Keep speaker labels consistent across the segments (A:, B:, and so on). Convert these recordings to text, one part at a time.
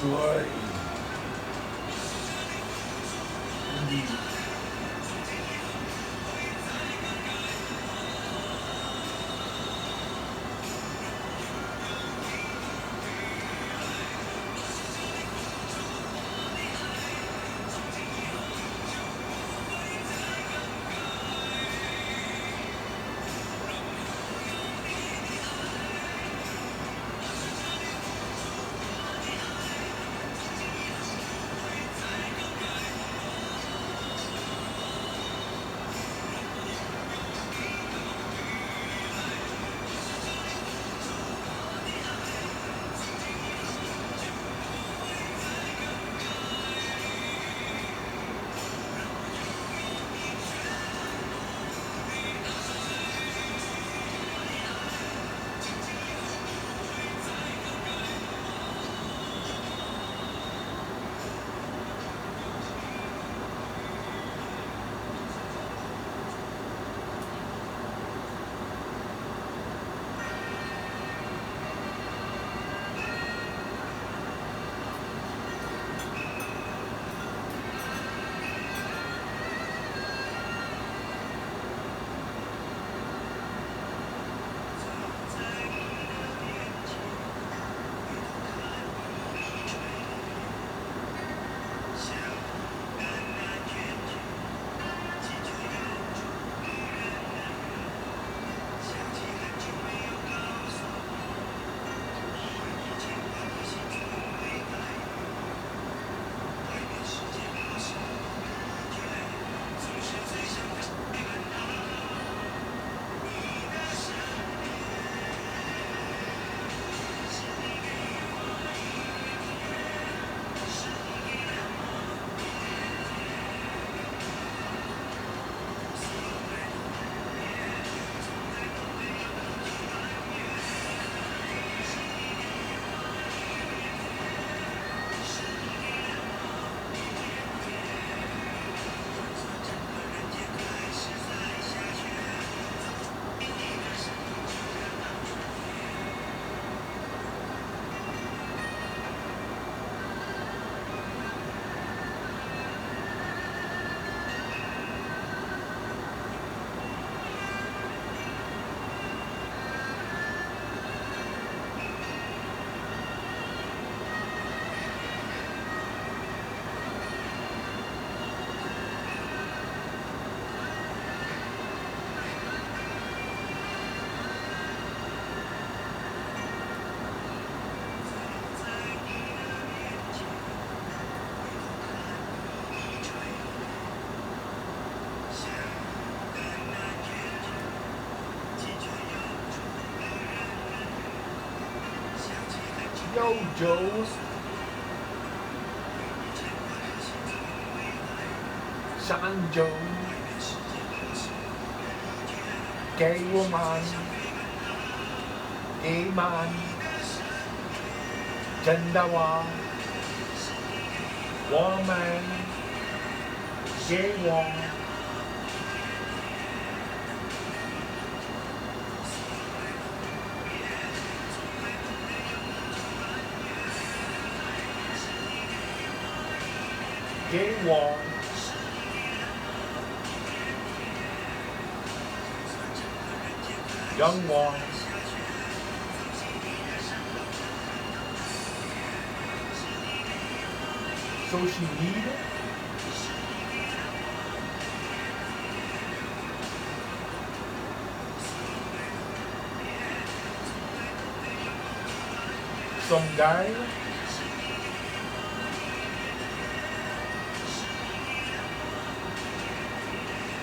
A: 对。Indeed. Yo, Joes. 山州，给我们给man，真的话，我们给我。给我让我So she need some guy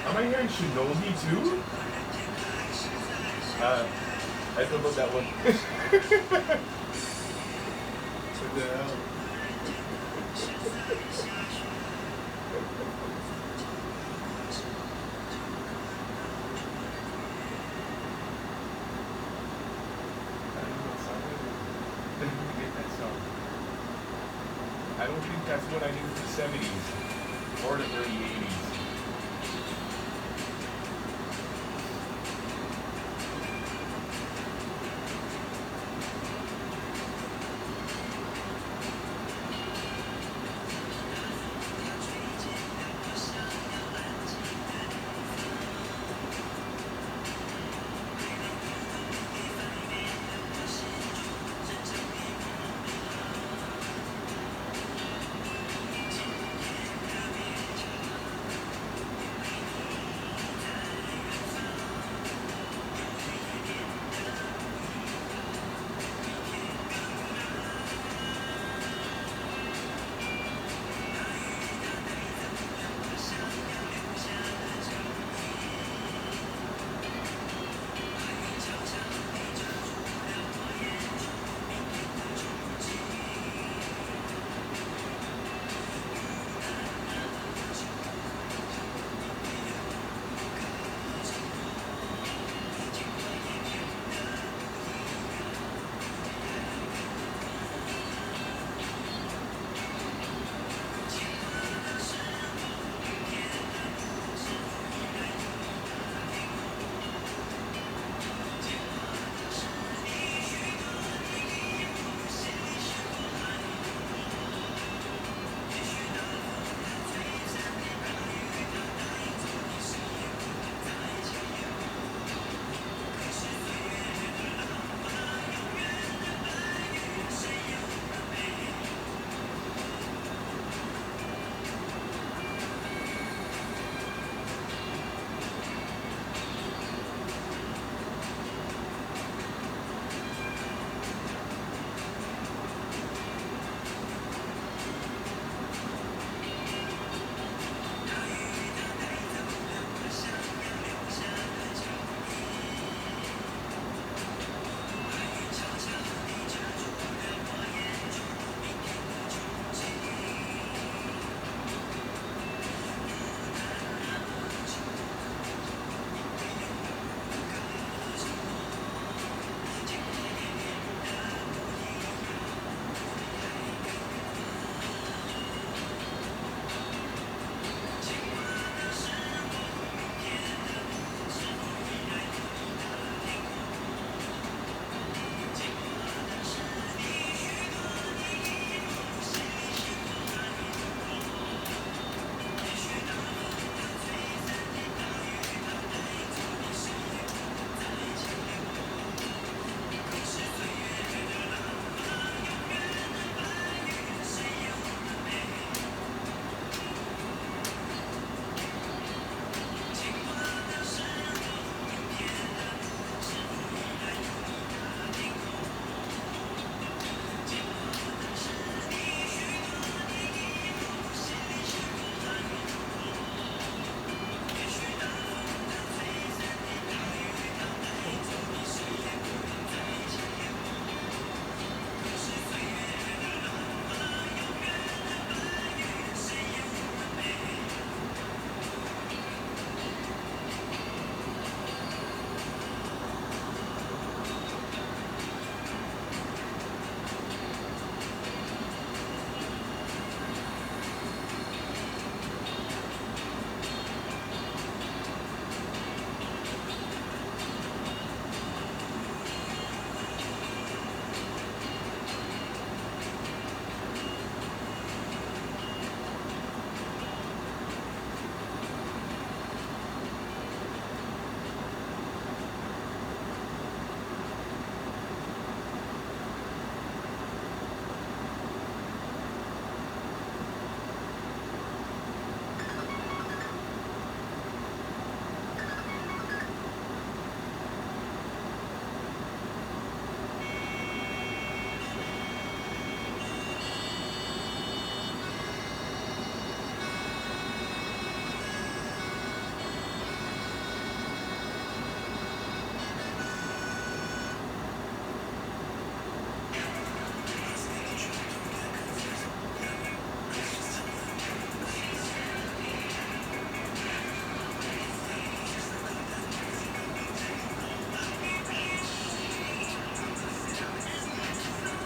A: Am I hearing Shinobi too? I don't know that one. What the hell? I don't think that's what I knew in the 70s or the early 80s.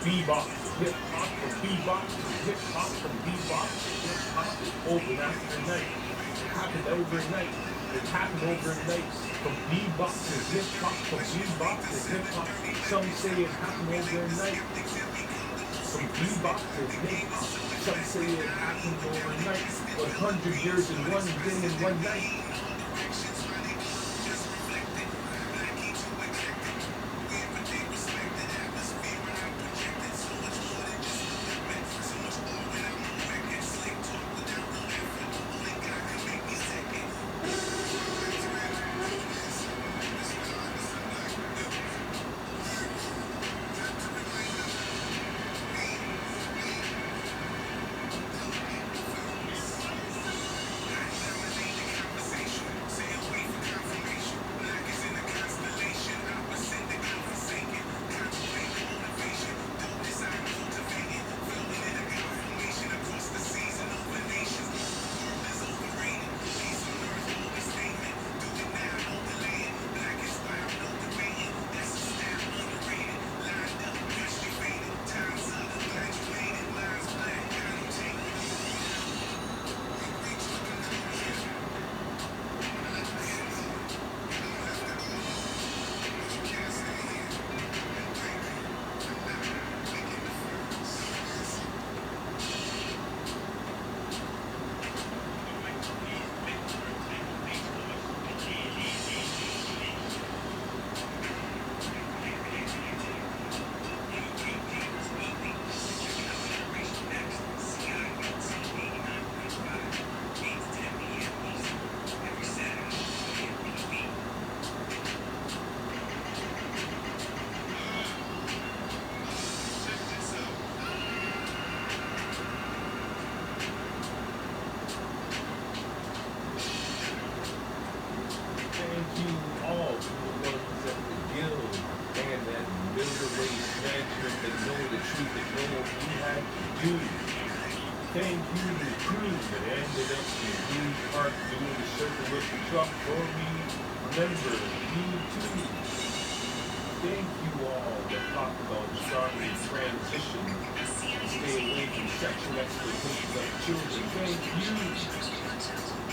A: bebop to hip hop, from bebop to hip hop, from bebop to hip hop, overnight. It happened overnight. It happened overnight. From bebop to hip hop, from bebop to hip hop. Some say it happened overnight. From bebop to hip hop. Some say it happened overnight. 100 years in one day and one night. Thank you all who represent the guild and that middle-aged management that know the truth and know what we had to do. Thank you to the crew that ended up in Blue Park doing the circle with the truck for me. Remember, you too. Thank you all that talked about starting transition. Stay away from sexual exploitation of children. Thank you.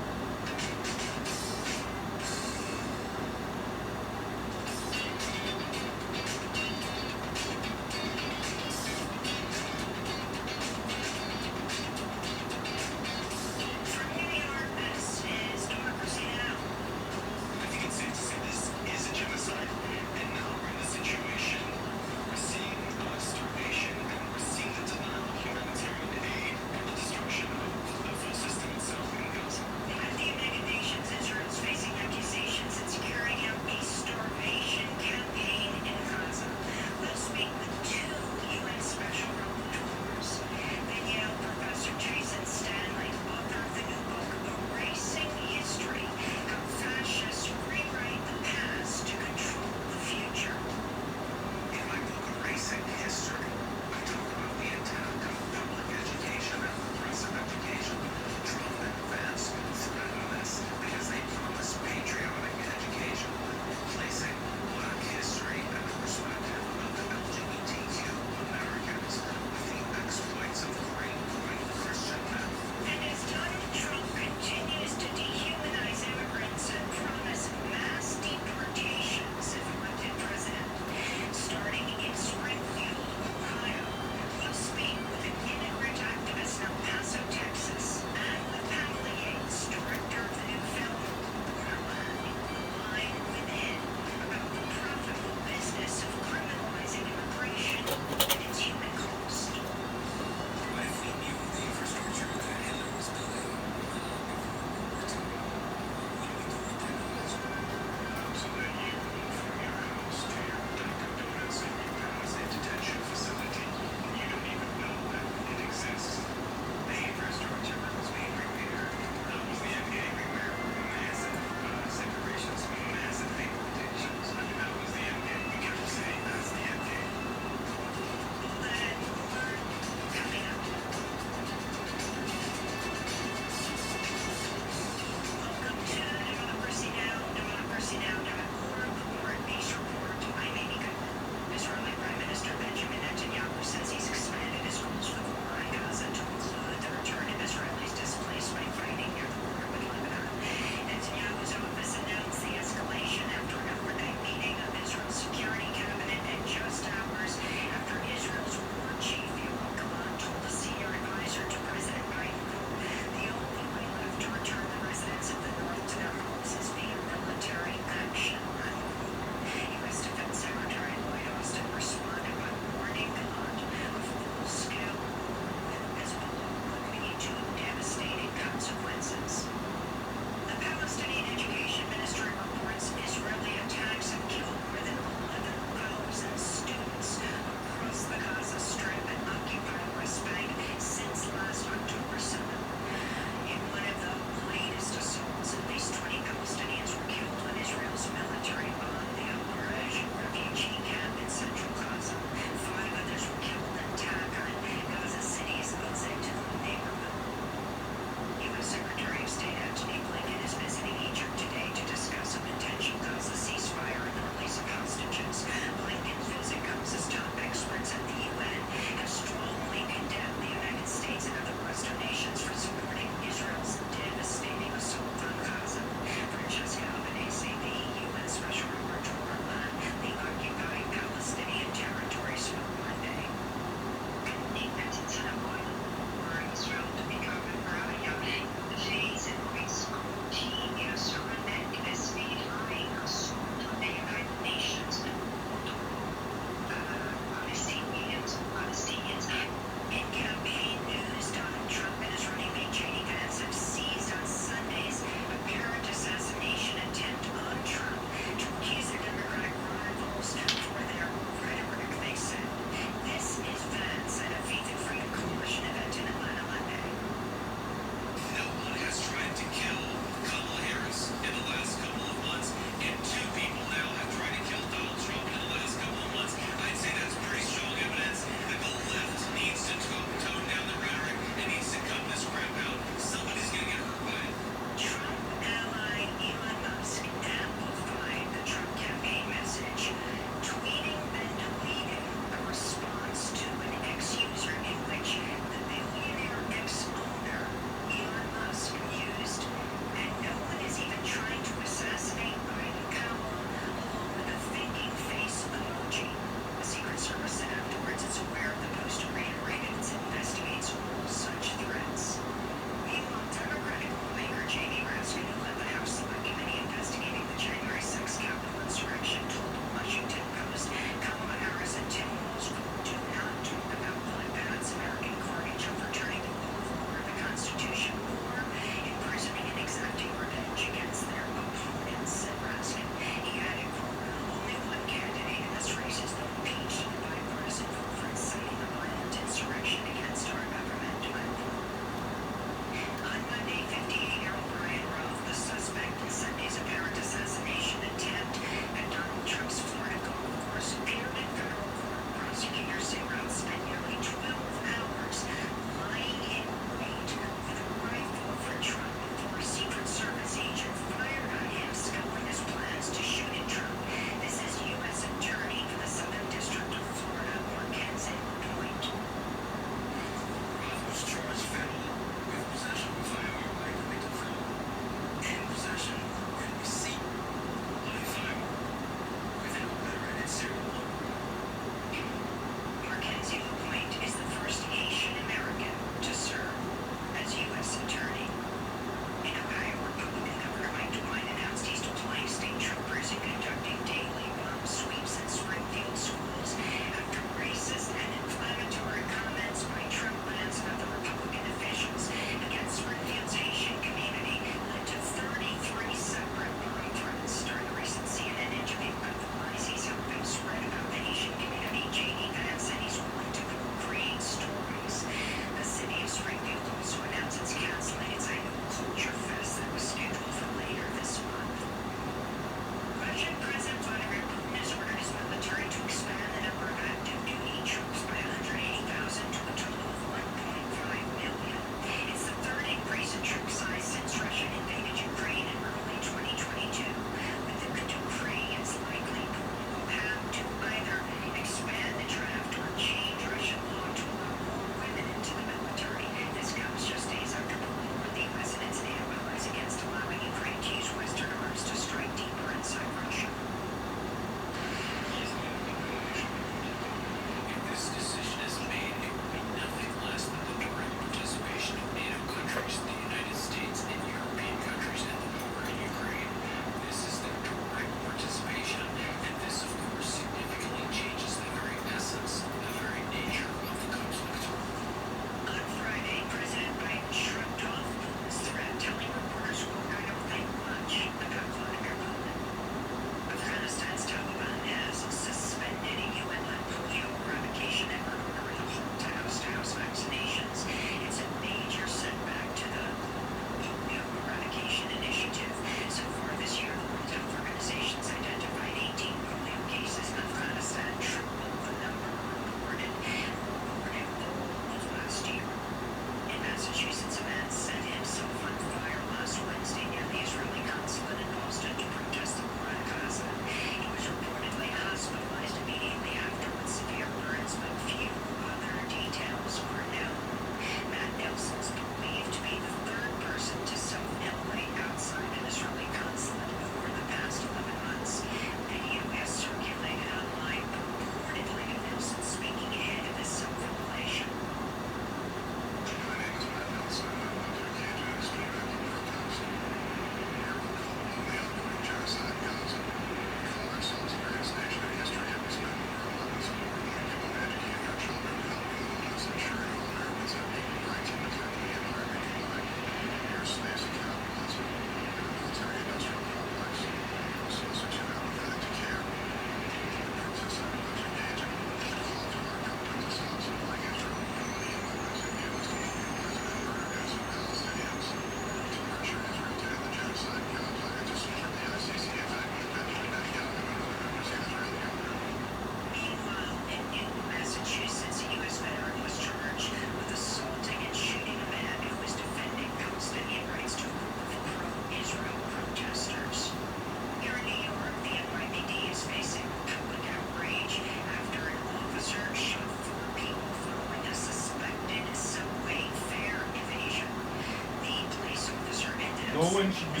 A: one should be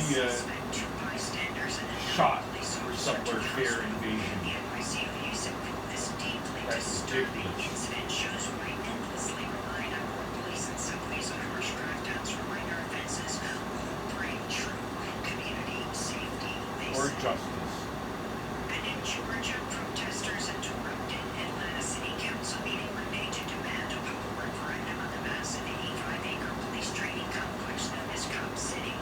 A: shot for subway fare invasion. That's ridiculous. Or justice.
B: And in Georgia, protesters interrupted Atlanta City Council meeting Monday to demand a public referendum on the massive 85-acre police training complex known as Cop City.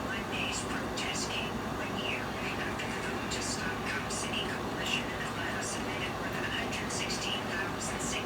B: Monday's protest came 1 year after the Vote to Stop Cop City coalition in Atlanta submitted more than 116,600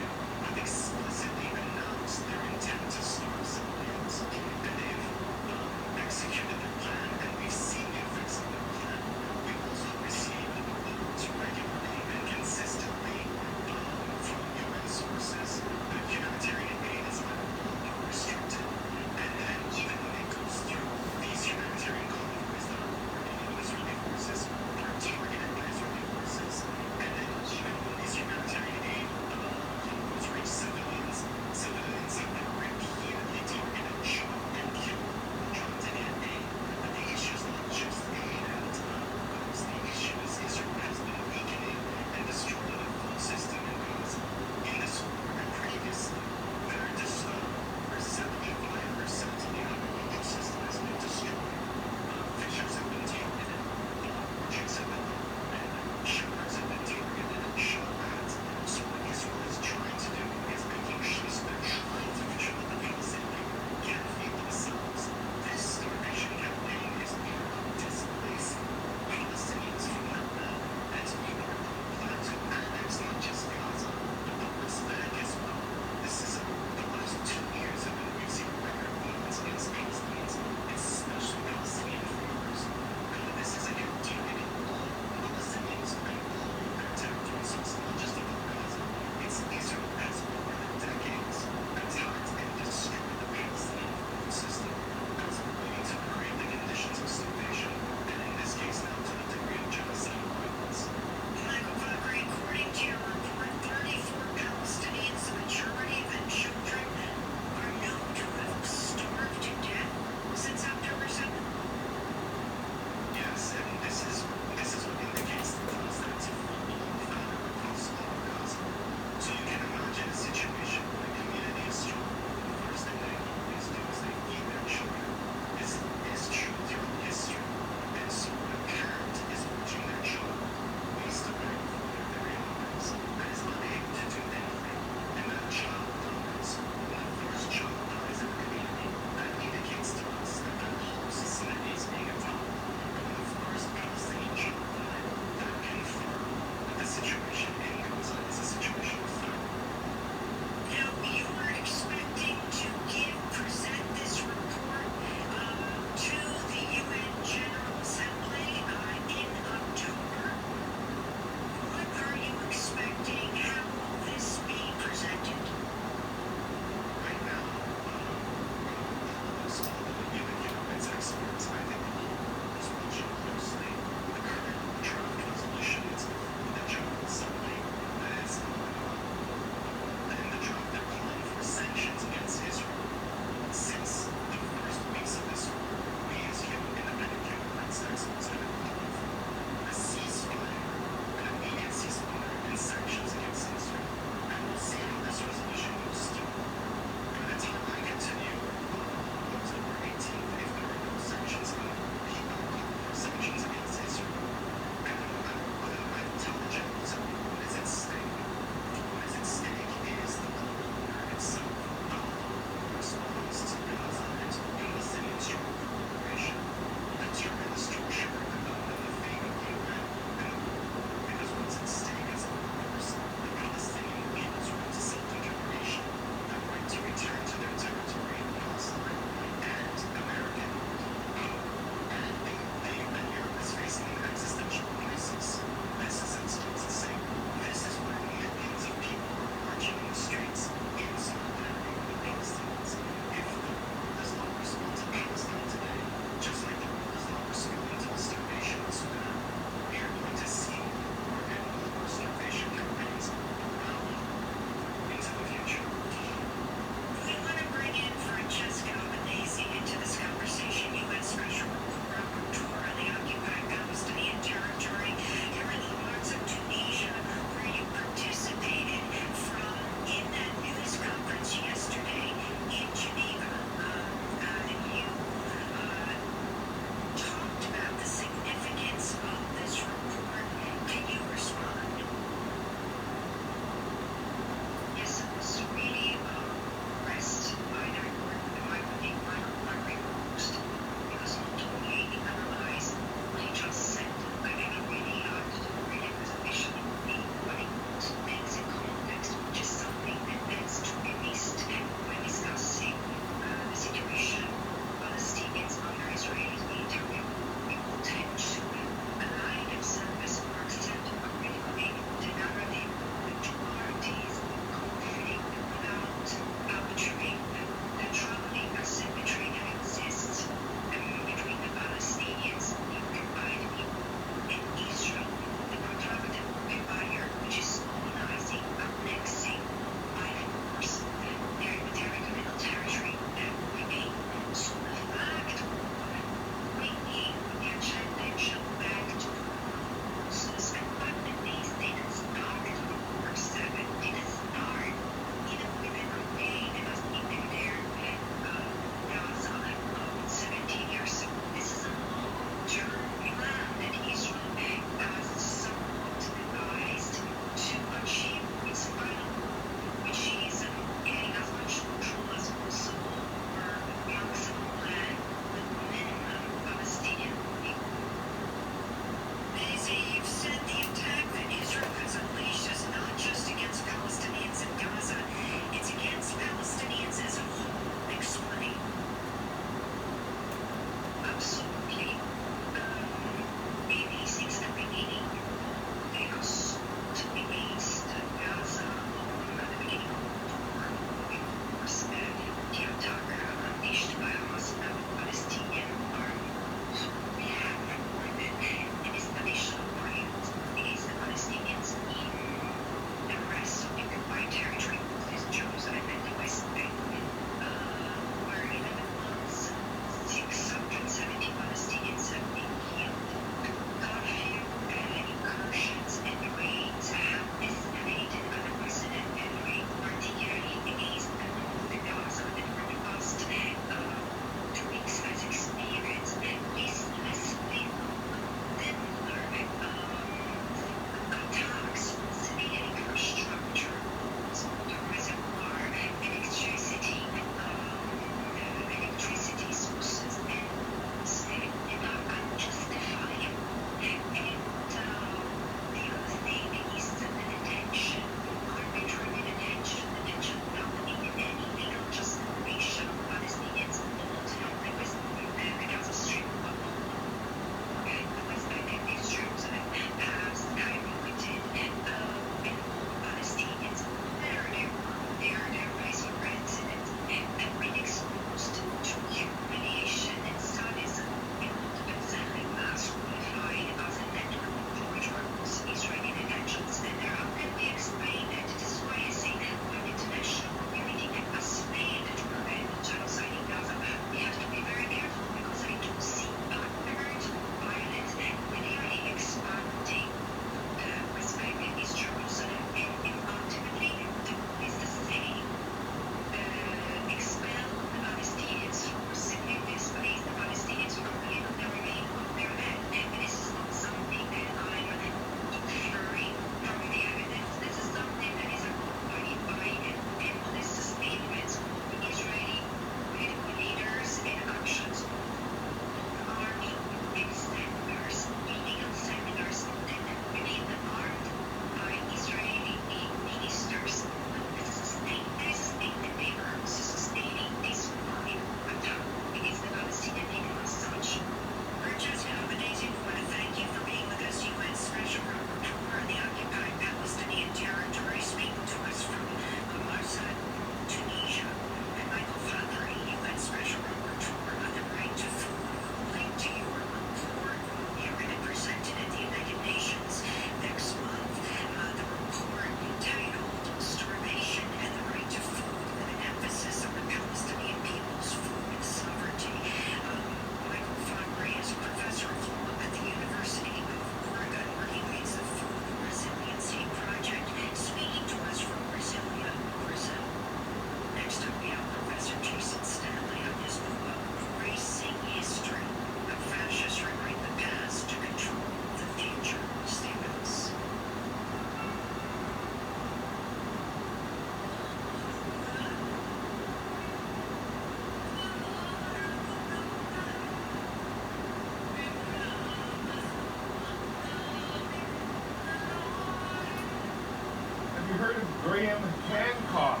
A: Graham Hancock,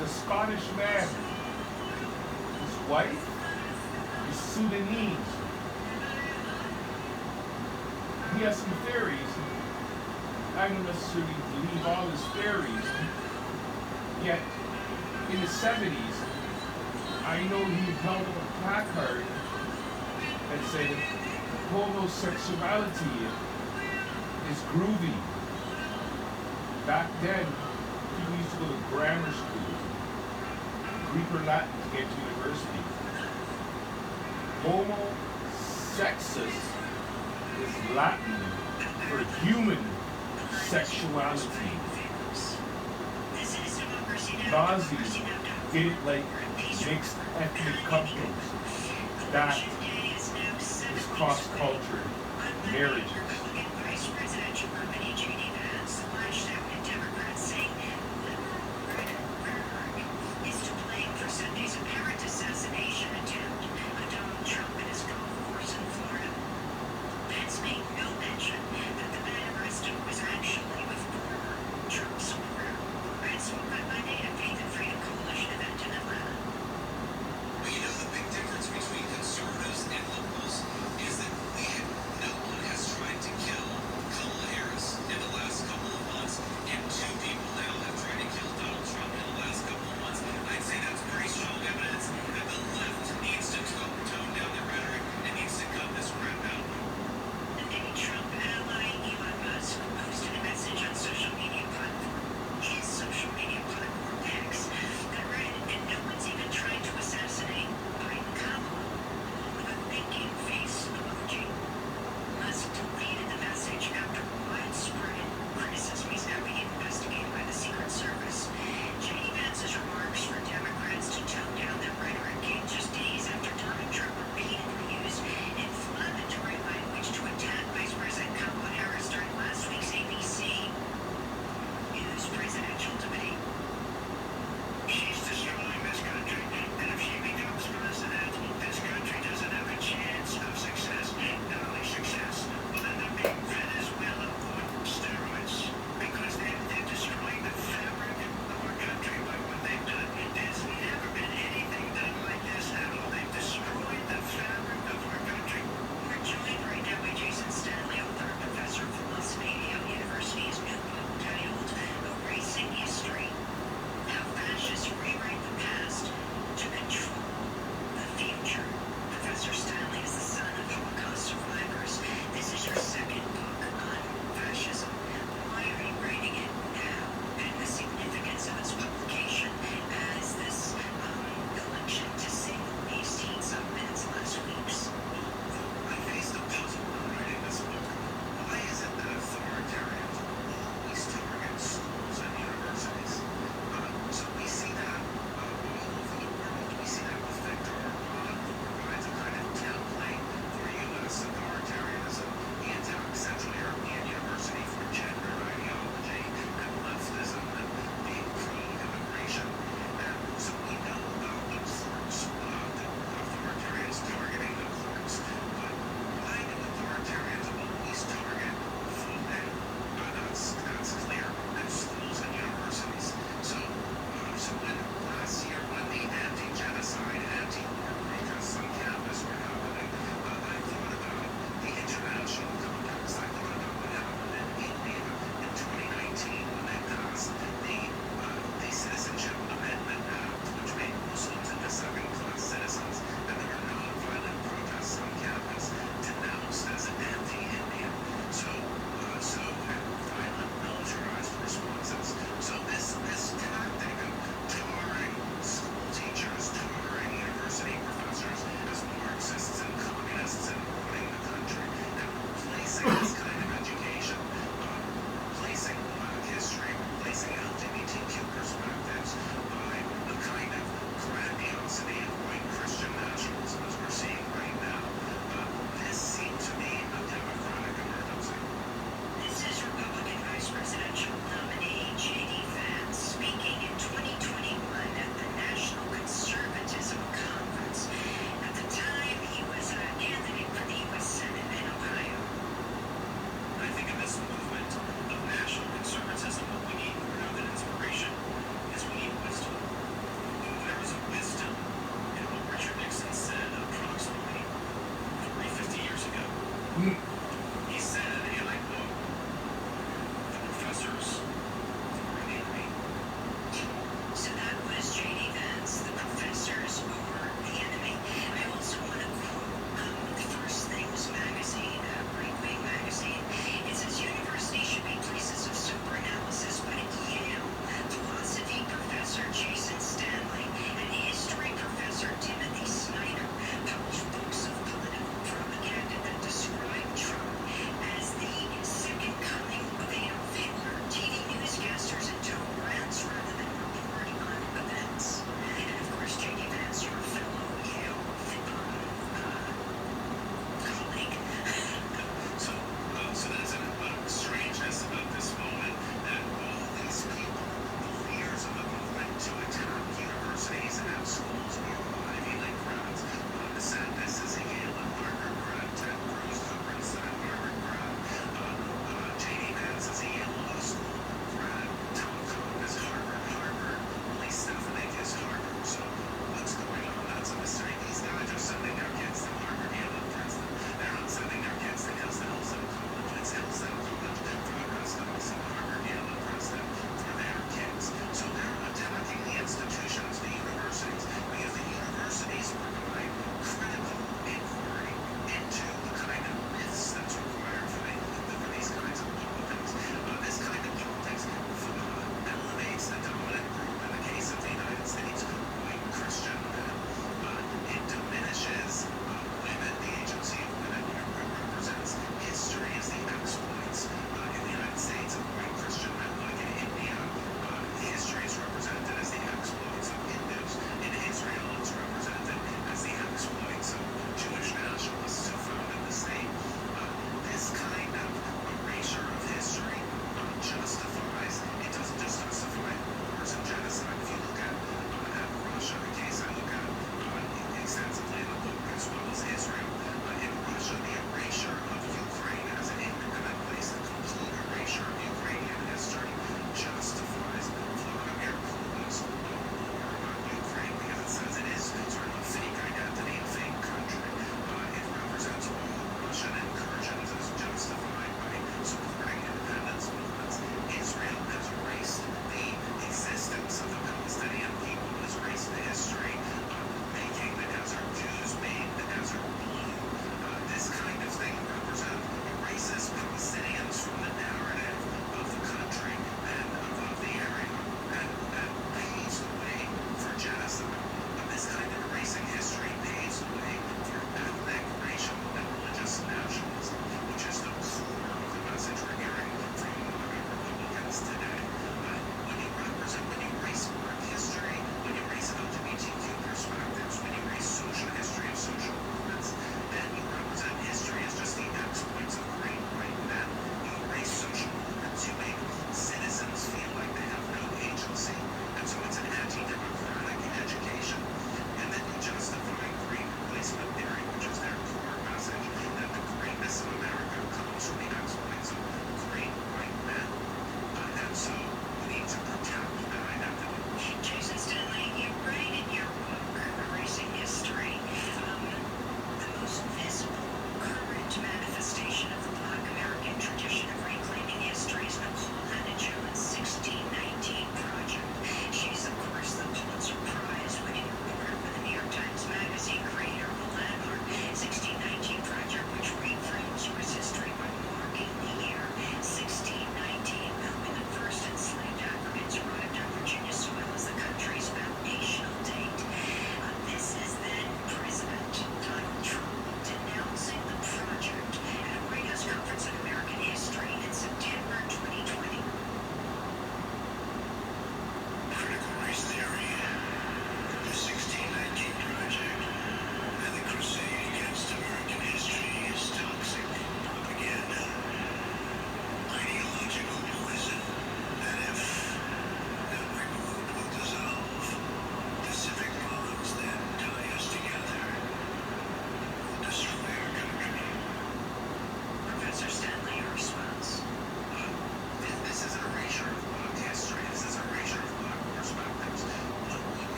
A: the Scottish man. His wife is Sudanese. He has some theories. I don't necessarily believe all his theories. Yet, in the 70s, I know he held up a placard that said homosexuality is groovy. Back then, people used to go to grammar school, Greek or Latin to get to university. Homo sexus is Latin for human sexuality. Nazis did it like mixed ethnic couples. That is cross-culture marriages.
C: Trying to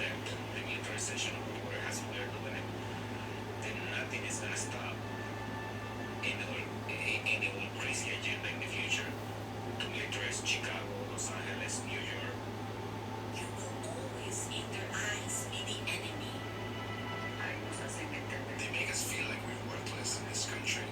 C: that the militarization of the border has flared the limit, then nothing is gonna stop any old crazy agenda in the future to militarize Chicago, Los Angeles, New York.
B: You will always, in their eyes, be the enemy. Ay, nos hacen entender.
C: They make us feel like we're worthless in this country.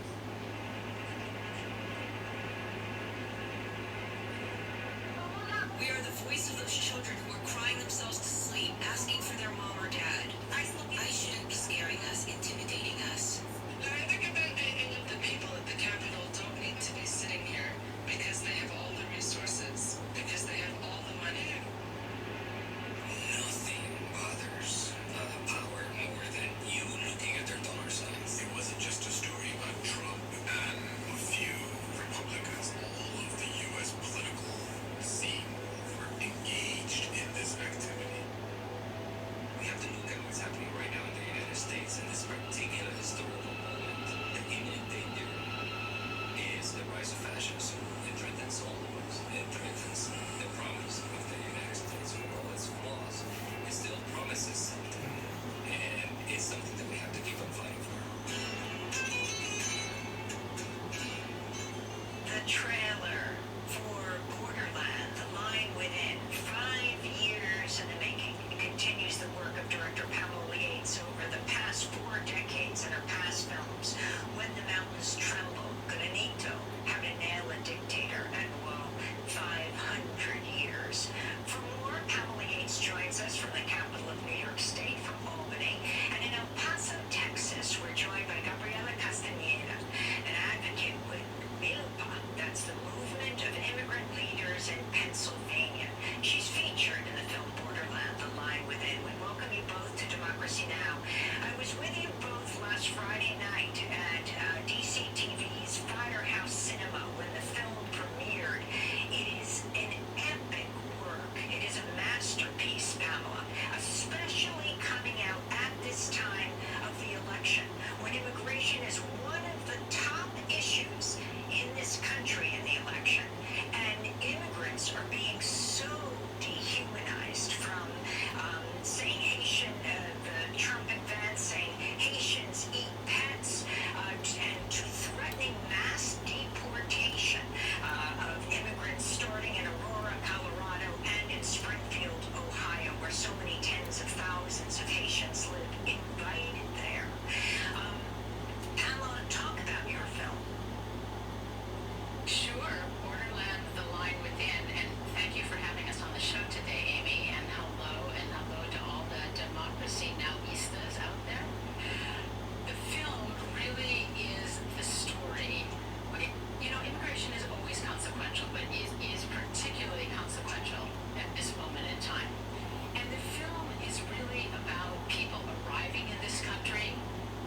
B: We are the voice of those children who are crying themselves to sleep, asking for their mom or dad. I shouldn't be scaring us, intimidating us.
D: I think about the people at the Capitol don't need to be sitting here because they have all the resources, because they have all the money.
C: Nothing bothers power more than you looking at their dollar signs. It wasn't just a story about Trump and a few Republicans. All of the U.S. political scene were engaged in this activity. We have to look at what's happening right now in the United States in this particular historical moment. The imminent danger is the rise of fascism. It threatens all of us. It threatens the promise of the United States. For all its flaws, it still promises something. And it's something that we have to keep on fighting for.
B: The trailer for Borderland, The Line Within, 5 years in the making. It continues the work of director Pamela Yates over the past 4 decades in her past films. When the Mountains Tremble, Granito, How to Nail a Dictator, and Whoa, 500 years. For more, Pamela Yates joins us from the capital of New York State, from Albany, and in El Paso, Texas, we're joined by Gabriela Castañeda, an advocate with MILPA, that's the Movement of Immigrant Leaders in Pennsylvania. She's featured in the film Borderland, The Line Within. We welcome you both to Democracy Now! I was with you both last Friday night at DC TV's Firehouse Cinema when the film premiered. It is an epic work. It is a masterpiece, Pamela, especially coming out at this time of the election, when immigration is one of the top issues in this country in the election, and immigrants are being so dehumanized, from saying Haitian, the Trump advance saying Haitians eat pets, and to threatening mass deportation of immigrants starting in Aurora, Colorado, and in Springfield, Ohio, where so many tens of thousands of Haitians live, invited there. Pamela, talk about your film.
E: Sure, Borderland, The Line Within, and thank you for having us on the show today, Amy, and hello to all the Democracy Now-istas out there. The film really is the story. Immigration is always consequential, but is particularly consequential at this moment in time. And the film is really about people arriving in this country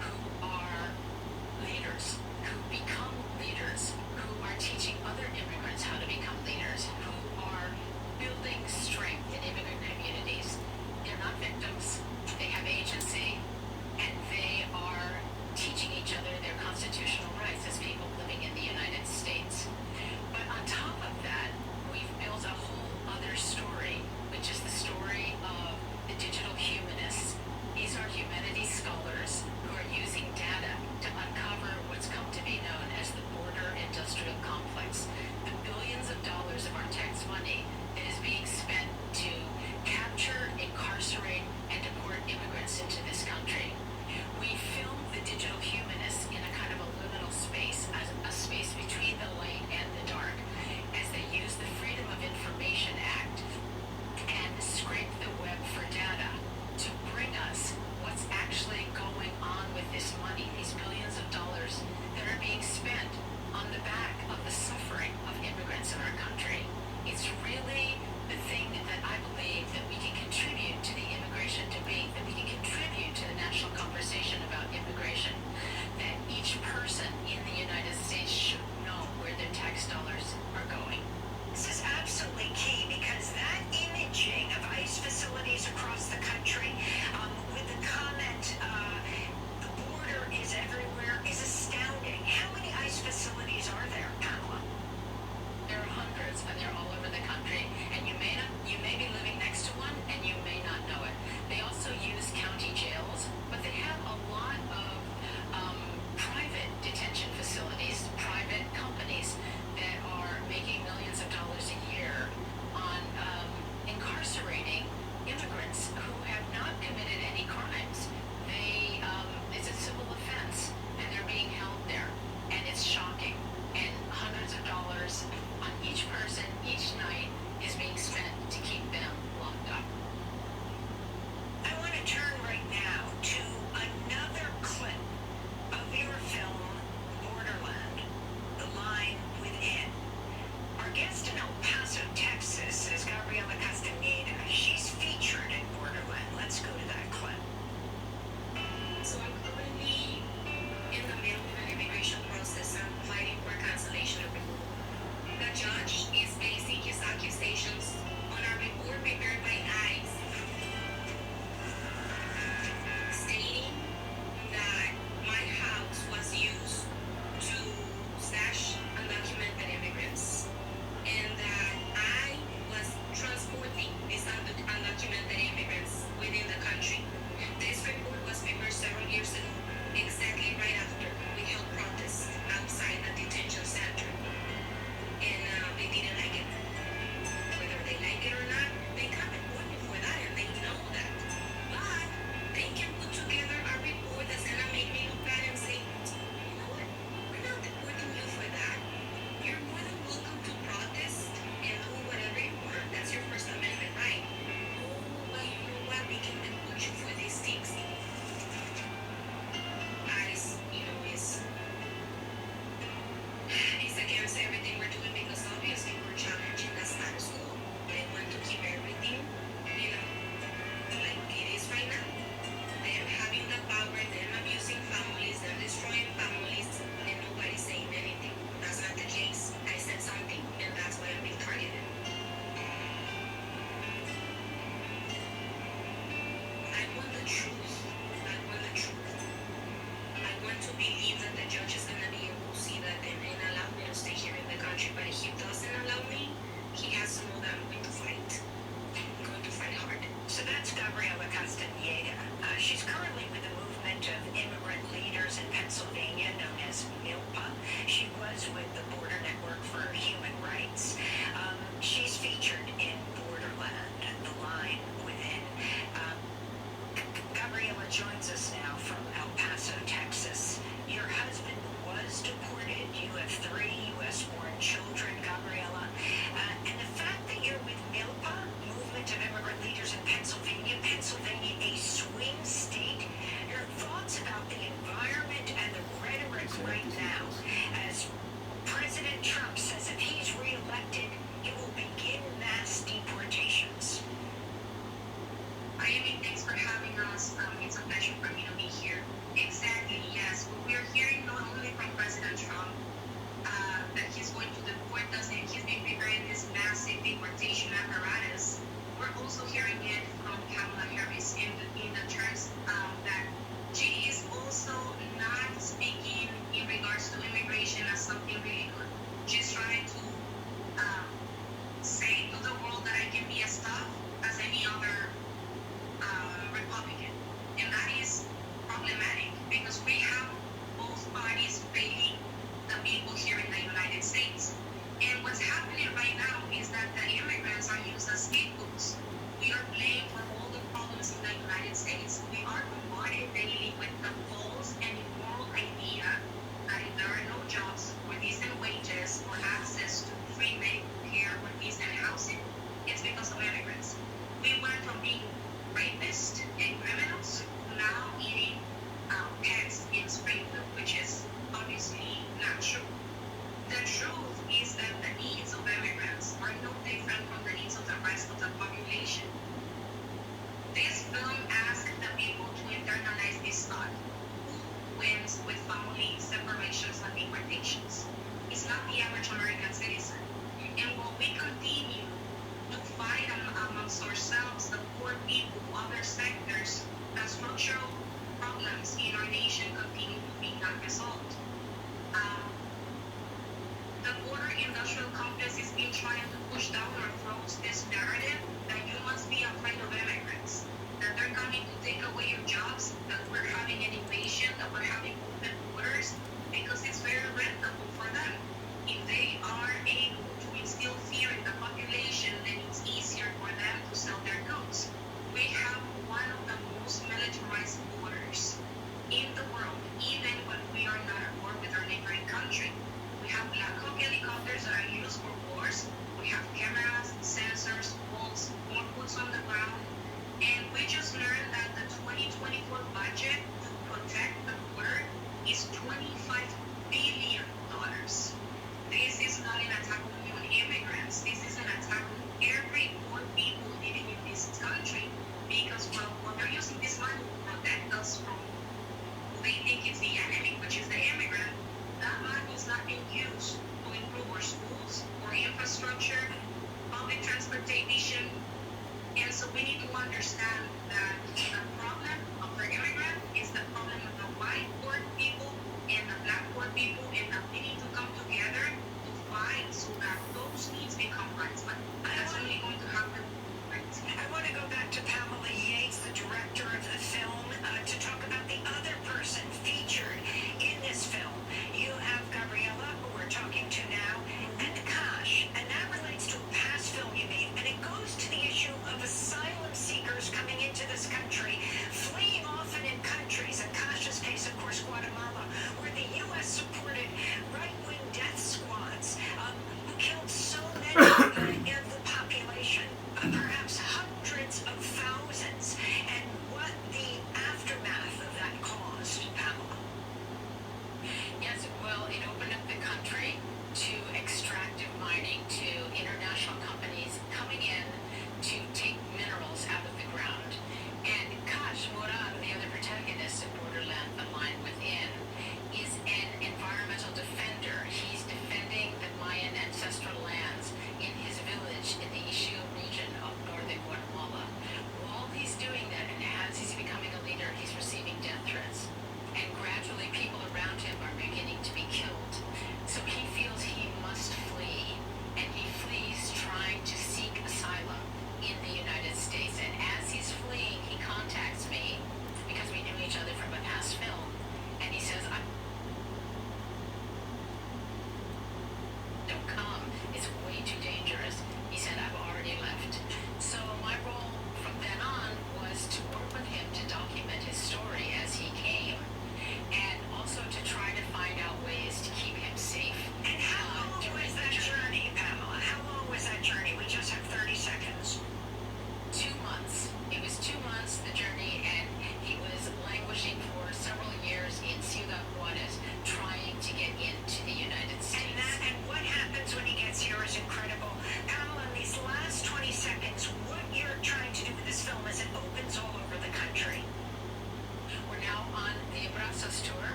E: who are leaders, who become leaders, who are teaching other
B: with the Border Network for Human Rights. She's featured in Borderland, The Line Within. Gabriela joins us now from El Paso, Texas. Your husband was deported. You have 3 U.S.-born children, Gabriela. And the fact that you're with MILPA, Movement of Immigrant Leaders in Pennsylvania, a swing state, your thoughts about the environment and the rhetoric right now as President Trump says if he's reelected, he will begin mass deportations.
F: Amy, thanks for having us. It's a pleasure for me to be here. Exactly, yes. What we're hearing not only from President Trump that he's going to deport us and he's been preparing this massive deportation apparatus, we're also hearing it from Kamala Harris in the terms that she is also not speaking in regards to immigration as something really good. She's trying to say to the world that I can be as tough as any other Republican, and that is problematic because we have both parties failing the people here in the United States. And what's happening right now is that the immigrants are used as scapegoats. We are blamed for all the problems in the United States. We are bombarded daily with the false and immoral idea that if there are no jobs or decent wages or access to free medical care or decent housing, it's because of immigrants. We went from being rapists and criminals to now eating pets in Springfield, which is obviously not true. The truth is that the needs of immigrants are no different from the needs of the rest of the population. This film asks the people to internalize this thought. Who wins with family separations and deportations? It's not the average American citizen. And while we continue to fight amongst ourselves, the poor people, other sectors, the structural problems in our nation continue to be not resolved. The border industrial complex is being trying to push down our throats this narrative that you must be afraid of immigrants, that they're coming to take away your jobs, that we're having an invasion, that we're having open borders, because it's very rentable for them. If they are able to instill fear in the population, then it's easier for them to sell their goods. We have one of the most militarized borders in the world, even when we are not at war with our neighboring country. We have Black Hawk helicopters that are used for wars. We have cameras, sensors, walls, more boots on the ground. And we just learned that the 2024 budget to protect the border is $25 billion.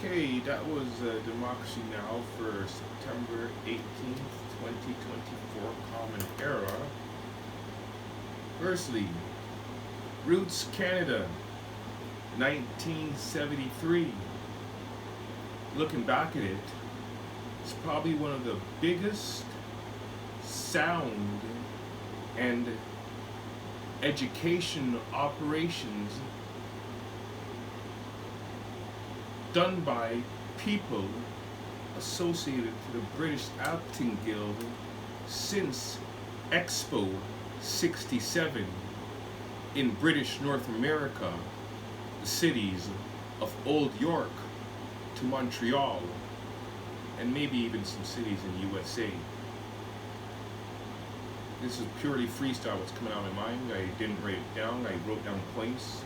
A: Okay, that was Democracy Now! For September 18th, 2024, Common Era. Firstly, Roots Canada, 1973. Looking back at it, it's probably one of the biggest sound and education operations done by people associated to the British Acting Guild since Expo 67 in British North America, the cities of Old York to Montreal, and maybe even some cities in USA. This is purely freestyle, what's coming out of my mind. I didn't write it down, I wrote down points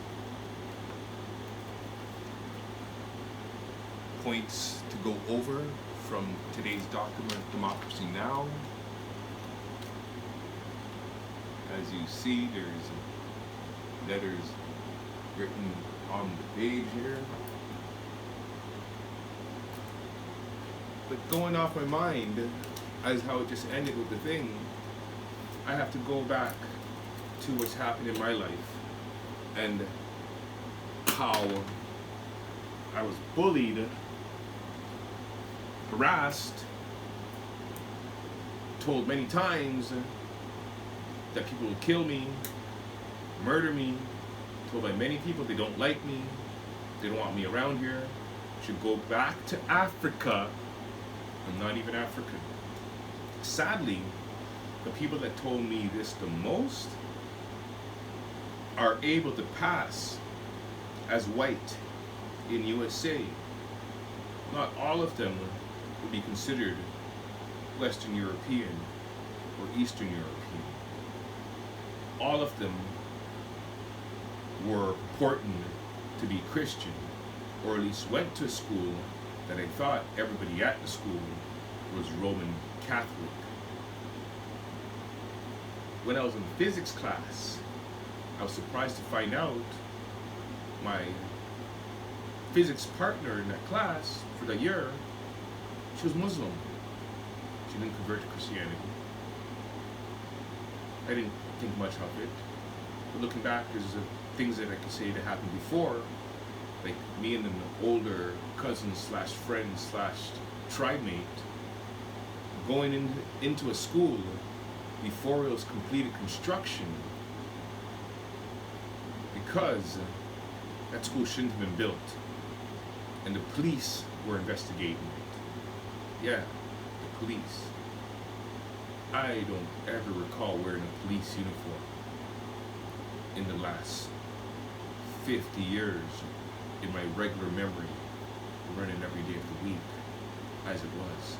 A: to go over from today's document, Democracy Now! As you see, there's letters written on the page here. But going off my mind, as how it just ended with the thing, I have to go back to what's happened in my life and how I was bullied, harassed, told many times that people will kill me, murder me, told by many people they don't like me, they don't want me around here, should go back to Africa. I'm not even African. Sadly, the people that told me this the most are able to pass as white in USA. Not all of them would be considered Western European or Eastern European. All of them were purporting to be Christian, or at least went to school that I thought everybody at the school was Roman Catholic. When I was in physics class, I was surprised to find out my physics partner in that class for the year, she was Muslim. She didn't convert to Christianity. I didn't think much of it. But looking back, there's things that I could say that happened before, like me and an older cousin slash friend slash tribe mate going into a school before it was completed construction, because that school shouldn't have been built, and the police were investigating it. Yeah, the police. I don't ever recall wearing a police uniform in the last 50 years in my regular memory, running every day of the week, as it was,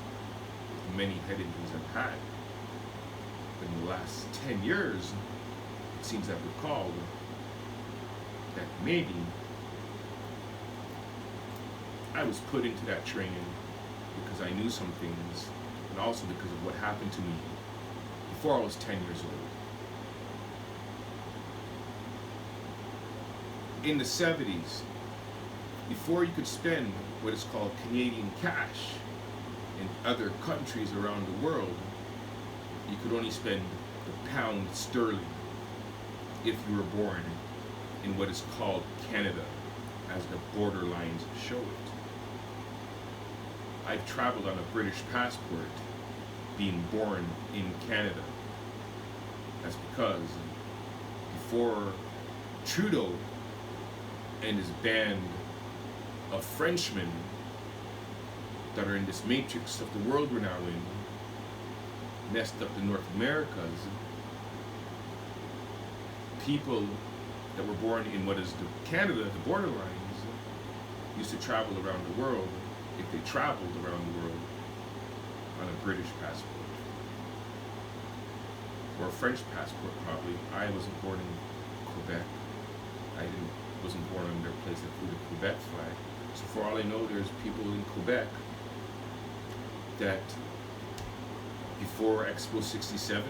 A: with many head injuries I've had. But in the last 10 years, it seems I've recalled that maybe I was put into that training because I knew some things, and also because of what happened to me before I was 10 years old. In the 70s, before you could spend what is called Canadian cash in other countries around the world, you could only spend the pound sterling if you were born in what is called Canada, as the border lines show it. I've traveled on a British passport being born in Canada. That's because before Trudeau and his band of Frenchmen that are in this matrix of the world we're now in messed up the North Americas, people that were born in what is the Canada, the borderlines, used to travel around the world, if they traveled around the world, on a British passport. Or a French passport, probably. I wasn't born in Quebec. I wasn't born under a place that flew the Quebec flag. So for all I know, there's people in Quebec that before Expo 67,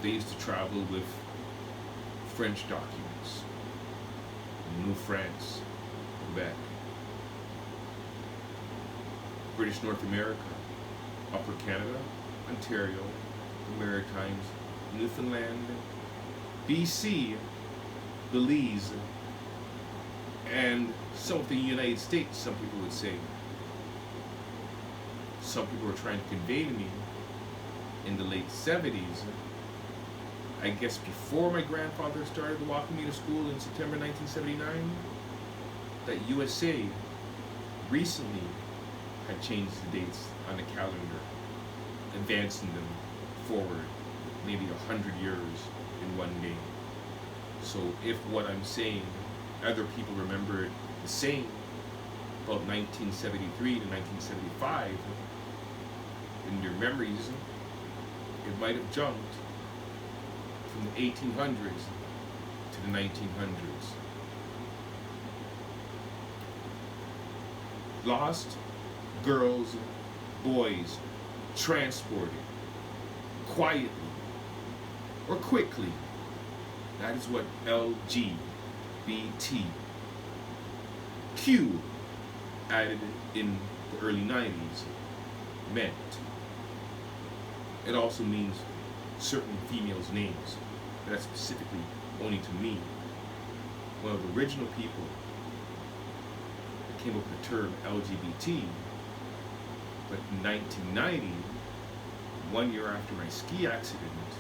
A: they used to travel with French documents. New France, Quebec. British North America, Upper Canada, Ontario, the Maritimes, Newfoundland, BC, Belize, and some of the United States, some people would say. Some people were trying to convey to me in the late 70s, I guess before my grandfather started walking me to school in September 1979, that USA recently had changed the dates on the calendar, advancing them forward maybe 100 years in one day. So if what I'm saying, other people remember it the same about 1973 to 1975, in your memories, it might have jumped from the 1800s to the 1900s. Lost girls, boys, transported quietly or quickly. That is what LGBTQ added in the early 90s meant. It also means certain females' names. That's specifically only to me. One of the original people that came up with the term LGBT, but in 1990, 1 year after my ski accident,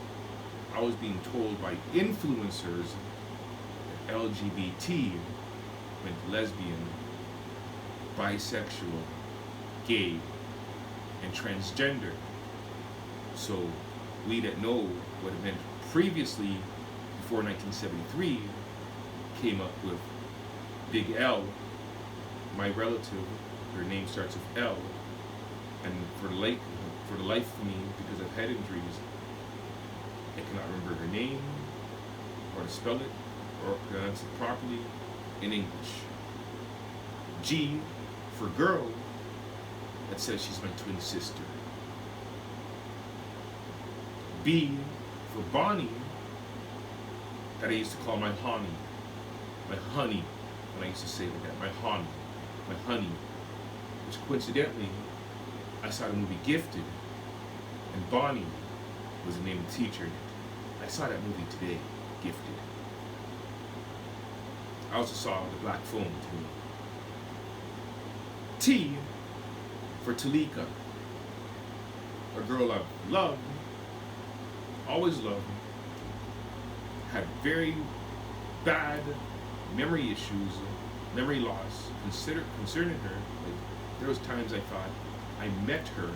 A: I was being told by influencers that LGBT meant lesbian, bisexual, gay, and transgender. So we that know what it meant previously, before 1973, came up with Big L. My relative, her name starts with L, and for the life of me, because of head injuries, I cannot remember her name, or to spell it, or pronounce it properly in English. G for girl, that says she's my twin sister. B for Bonnie, that I used to call my honey, when I used to say it like that, my honey, which coincidentally, I saw the movie Gifted, and Bonnie was the name of the teacher in it. I saw that movie today, Gifted. I also saw The Black Phone too. T for Talika, a girl I loved, always loved, had very bad memory issues, memory loss concerning her. Like, there was times I thought I met her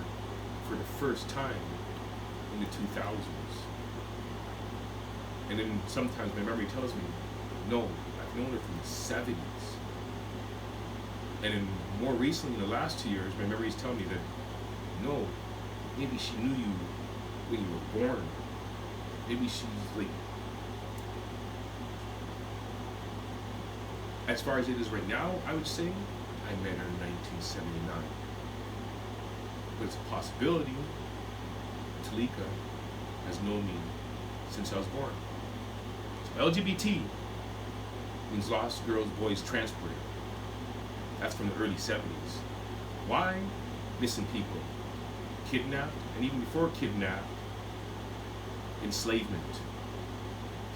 A: for the first time in the 2000s. And then sometimes my memory tells me, no, I've known her from the 70s. And then more recently, in the last 2 years, my memories tell me that, no, maybe she knew you when you were born. Maybe she's like, as far as it is right now, I would say I met her in 1979. But it's a possibility. Talika has known me since I was born. So LGBT means lost girls, boys, transported. That's from the early 70s. Why? Missing people. Kidnapped, and even before kidnapped, enslavement.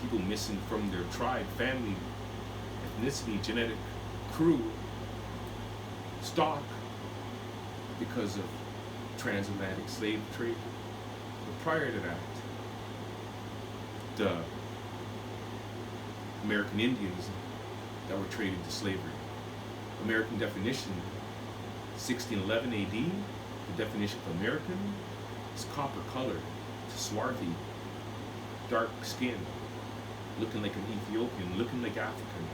A: People missing from their tribe, family, ethnicity, genetic crew, stock, because of transatlantic slave trade. But prior to that, the American Indians that were traded to slavery. American definition, 1611 AD, the definition of American is copper colored, swarthy, dark skin, looking like an Ethiopian, looking like African,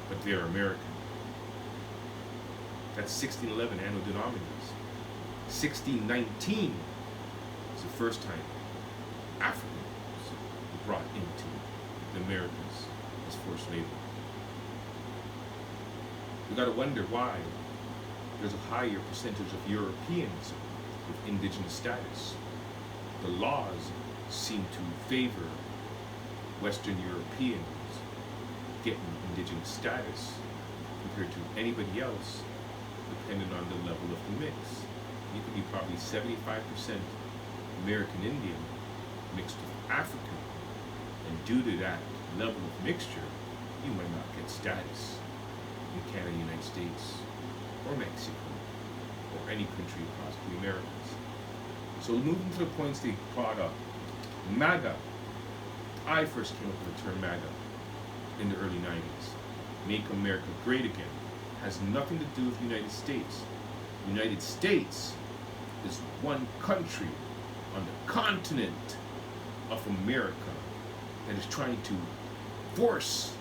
A: but they're American. That's 1611 Anno Domini's. 1619 is the first time Africans were brought into the Americas as forced labor. We gotta wonder why there's a higher percentage of Europeans with indigenous status. The laws seem to favor Western Europeans getting indigenous status compared to anybody else depending on the level of the mix. You could be probably 75% American Indian mixed with African, and due to that level of mixture, you might not get status in Canada, United States, or Mexico, or any country across the Americas. So moving to the points they brought up, MAGA. I first came up with the term MAGA in the early 90s. Make America Great Again. Has nothing to do with the United States. The United States is one country on the continent of America that is trying to force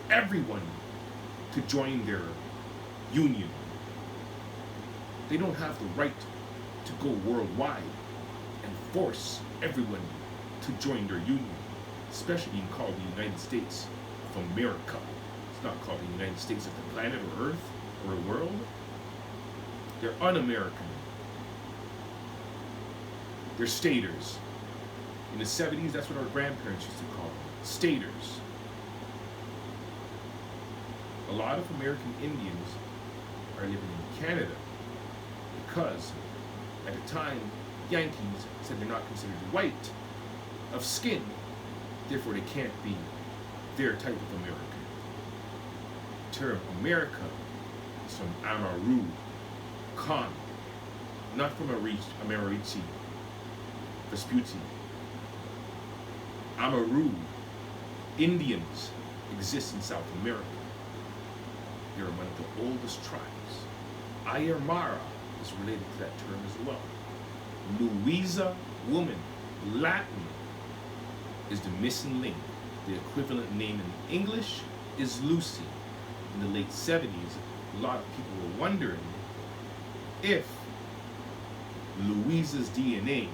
A: everyone to join their union. They don't have the right to go worldwide and force everyone to join their union, especially being called the United States of America. It's not called the United States of the planet or Earth or the world. They're un-American. They're staters. In the 70s, that's what our grandparents used to call them, staters. A lot of American Indians are living in Canada because at the time, Yankees said they're not considered white of skin, therefore they can't be their type of American. The term America is from Amaru, Khan, not from Americi, Vespucci. Amaru, Indians exist in South America. They're one of the oldest tribes. Ayamara is related to that term as well. Louisa, woman, Latin, is the missing link. The equivalent name in English is Lucy. In the late 70s, a lot of people were wondering if Louisa's DNA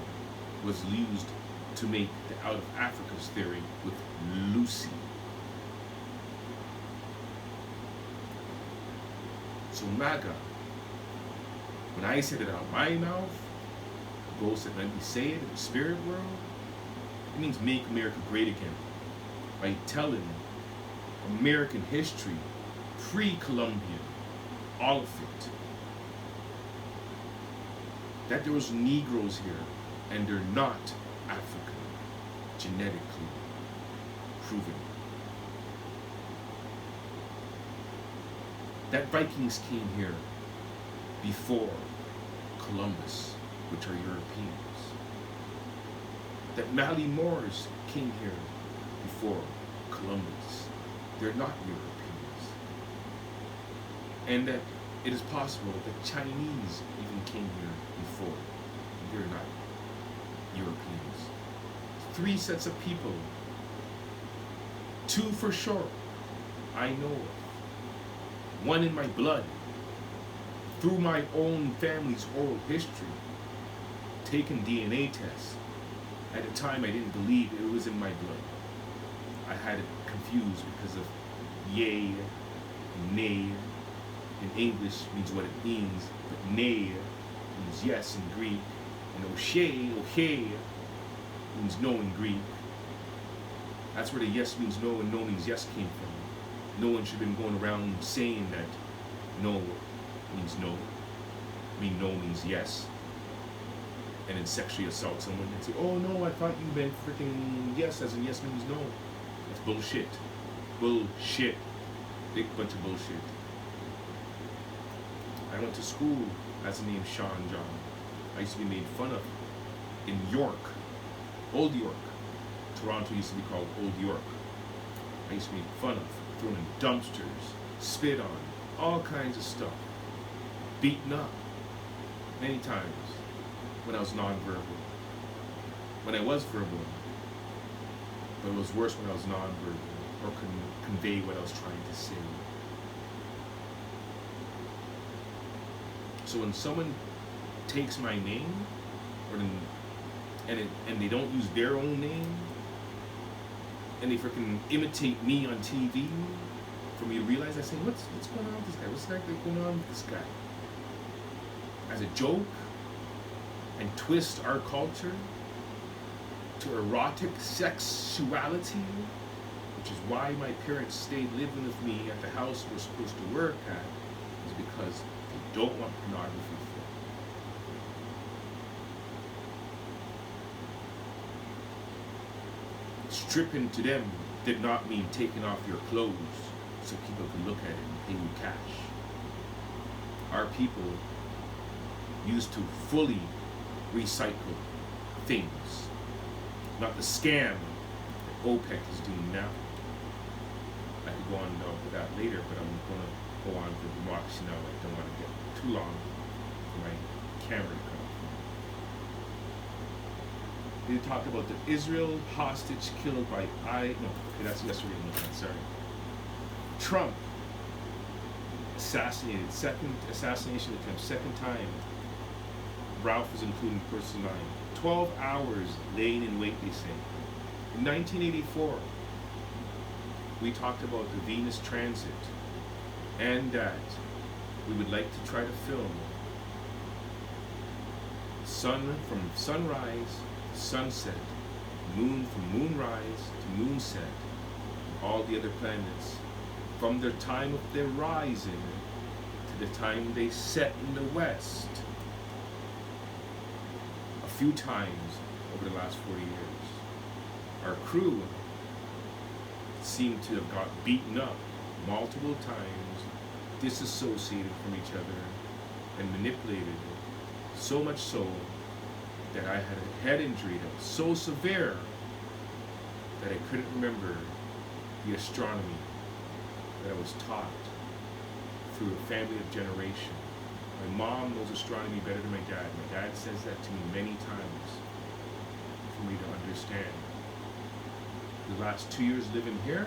A: was used to make the Out of Africa's theory with Lucy. So MAGA, when I said it out of my mouth, Ghost said, let me say it in the spirit world, it means make America great again by telling American history, pre-Columbian, all of it. That there was Negroes here and they're not African, genetically proven. That Vikings came here before Columbus, which are Europeans. That Mali Moors came here before Columbus. They're not Europeans. And that it is possible that Chinese even came here before. They're not Europeans. 3 sets of people, 2 for sure, I know of. 1 in my blood, through my own family's oral history, taken DNA tests. At the time, I didn't believe it was in my blood. I had it confused because of yea and nay. In English means what it means, but nay means yes in Greek, and okay means no in Greek. That's where the yes means no and no means yes came from. No one should have been going around saying that no means no. I mean, no means yes. And then sexually assault someone and say, oh no, I thought you meant freaking yes, as in yes means no. That's bullshit. Bullshit. Big bunch of bullshit. I went to school as the name Sean John. I used to be made fun of in York, Old York. Toronto used to be called Old York. I used to be made fun of, thrown in dumpsters, spit on, all kinds of stuff. Beaten up many times when I was non-verbal. When I was verbal, but it was worse when I was non-verbal or couldn't convey what I was trying to say. So when someone takes my name, and they don't use their own name, and they freaking imitate me on TV, for me to realize, I say, what's going on with this guy? What's going on with this guy? As a joke, and twist our culture to erotic sexuality, which is why my parents stayed living with me at the house we're supposed to work at, is because they don't want pornography film. Stripping to them did not mean taking off your clothes so people could look at it and pay you cash. Our people used to fully recycle things, not the scam that OPEC is doing now. I could go on with that later, but I'm going to go on to democracy now. I don't want to get too long for my camera to come. We talked about the Israel hostage killed by that's yesterday. No, sorry. Trump assassinated, second assassination attempt, second time. Ralph was including person 9. 12 hours laying in wait, they say. In 1984, we talked about the Venus transit and that we would like to try to film sun from sunrise to sunset, moon from moonrise to moonset, all the other planets, from their time of their rising to the time they set in the west. A few times over the last 40 years. Our crew seemed to have got beaten up multiple times, disassociated from each other, and manipulated, so much so that I had a head injury that was so severe that I couldn't remember the astronomy that I was taught through a family of generation. My mom knows astronomy better than my dad. My dad says that to me many times for me to understand. The last 2 years living here,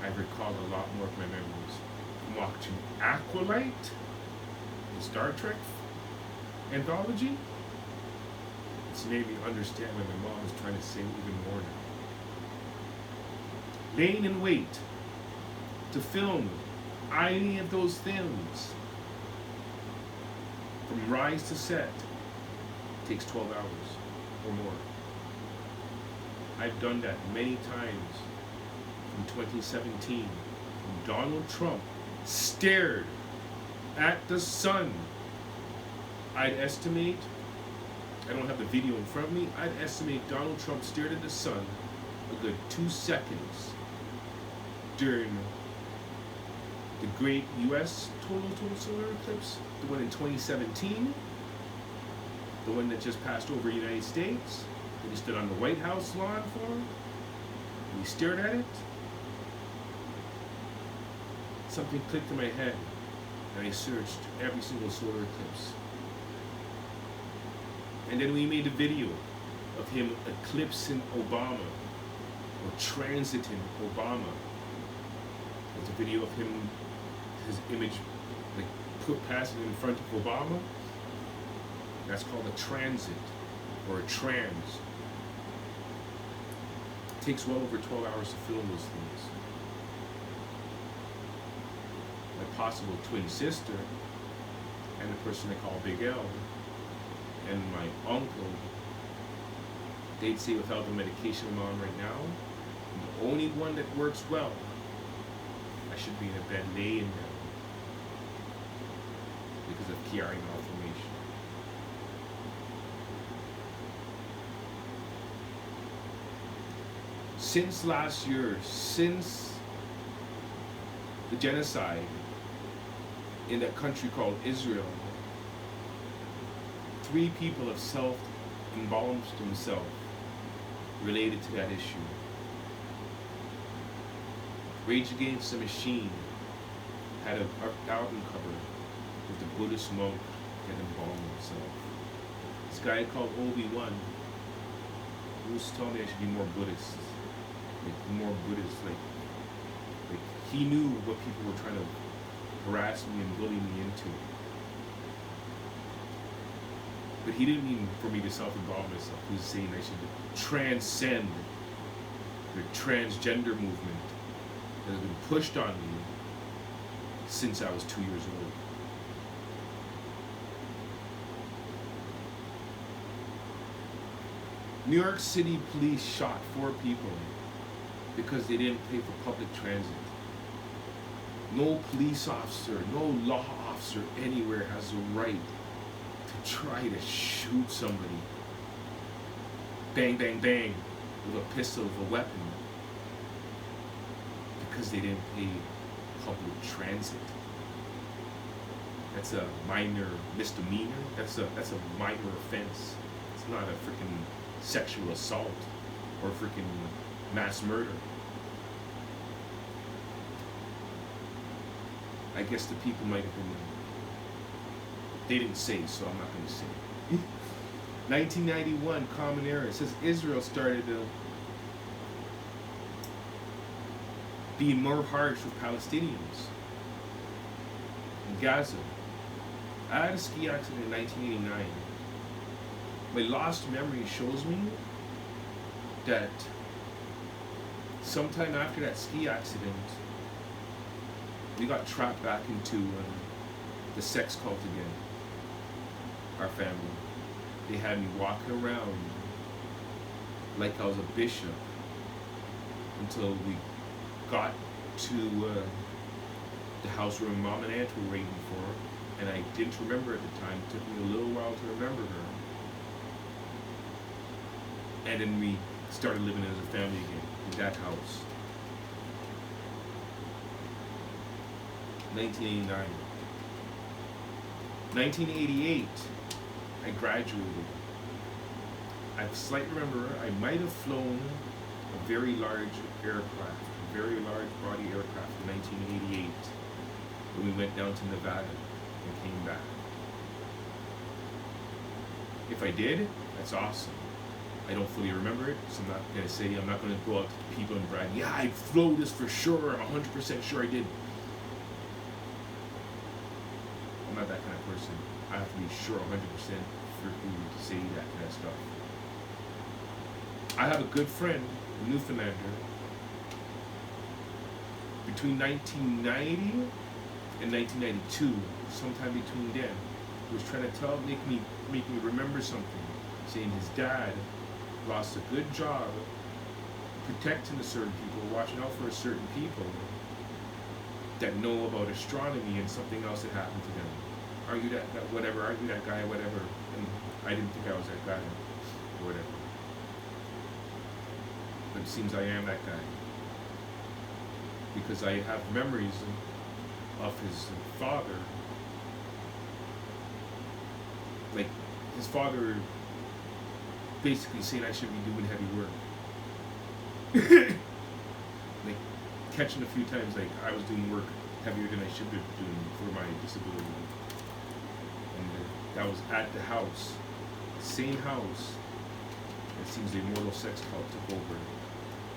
A: I recall a lot more of my memories. From watching Aqualite, the Star Trek anthology, it's made me understand what my mom is trying to say even more now. Laying in wait to film any of those things from rise to set takes 12 hours or more. I've done that many times from 2017 when Donald Trump stared at the sun. I'd estimate, I don't have the video in front of me, I'd estimate Donald Trump stared at the sun a good 2 seconds during the great US total solar eclipse, the one in 2017, the one that just passed over the United States, that he stood on the White House lawn for, and he stared at it. Something clicked in my head, and I searched every single solar eclipse. And then we made a video of him eclipsing Obama, or transiting Obama. There's a video of him, his image, like passing in front of Obama. That's called a transit, or a trans. It takes well over 12 hours to film those things. My possible twin sister, and the person I call Big L, and my uncle, they'd say without the medication I'm on right now, the only one that works well, I should be in a bed laying down because of Chiari malformation. Since last year, since the genocide in that country called Israel, 3 people have self-embalmed themselves related to that issue. Rage Against the Machine had an album cover with the Buddhist monk that embalmed himself. This guy called Obi-Wan, he was telling me I should be more Buddhist. Like he knew what people were trying to harass me and bully me into. But he didn't mean for me to self-involve myself. He was saying I should transcend the transgender movement that has been pushed on me since I was 2 years old. New York City police shot 4 people because they didn't pay for public transit. No police officer, no law officer anywhere has the right to try to shoot somebody. Bang, bang, bang, with a pistol, with a weapon, because they didn't pay public transit. That's a minor misdemeanor. That's a minor offense. It's not a freaking sexual assault or freaking mass murder. I guess the people might have been. They didn't say, so I'm not going to say. 1991, Common Era. It says Israel started to be more harsh with Palestinians in Gaza. I had a ski accident in 1989. My lost memory shows me that sometime after that ski accident, we got trapped back into the sex cult again. Our family. They had me walking around like I was a bishop until we got to the house where my mom and aunt were waiting for, and I didn't remember at the time. It took me a little while to remember her. And then we started living as a family again in that house. 1989. 1988, I graduated. I slightly remember I might have flown a very large aircraft, a very large body aircraft in 1988 when we went down to Nevada and came back. If I did, that's awesome. I don't fully remember it, so I'm not going to say, I'm not going to go out to people and brag, yeah, I flew this for sure, I'm 100% sure I did. I'm not that kind of person. I have to be sure 100% for who to say that kind of stuff. I have a good friend, a Newfoundlander, between 1990 and 1992, sometime between then, who was trying to make me remember something, saying his dad lost a good job protecting a certain people, watching out for a certain people that know about astronomy and something else that happened to them. Argue that whatever, argue that guy, whatever. And I didn't think I was that guy, or whatever. But it seems I am that guy. Because I have memories of his father. Like, his father basically saying I should be doing heavy work. Like, catching a few times, like, I was doing work heavier than I should be doing for my disability. And that was at the house, same house. It seems the immortal sex cult took over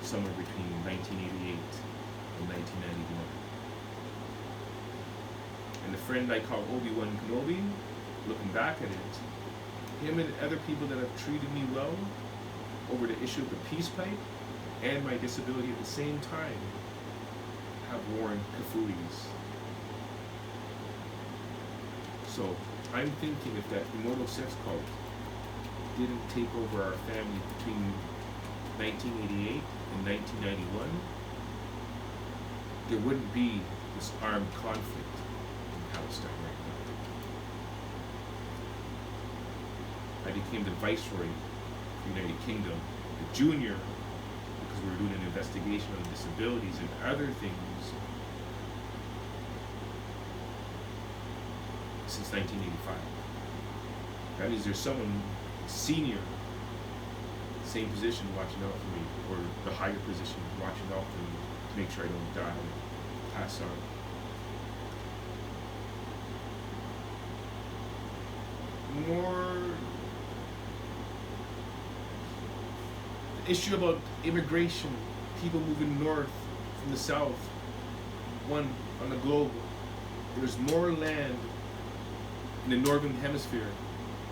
A: somewhere between 1988 and 1991. And the friend I call Obi-Wan Kenobi, looking back at it, him and other people that have treated me well over the issue of the peace pipe and my disability at the same time have worn kafulis. So I'm thinking if that immortal sex cult didn't take over our family between 1988 and 1991, there wouldn't be this armed conflict in Palestine right now. I became the viceroy of the United Kingdom, the junior, because we were doing an investigation on disabilities and other things since 1985. That means there's someone senior, same position, watching out for me, or the higher position watching out for me to make sure I don't die and pass on. More the issue about immigration, people moving north from the south. One, on the globe, there's more land in the northern hemisphere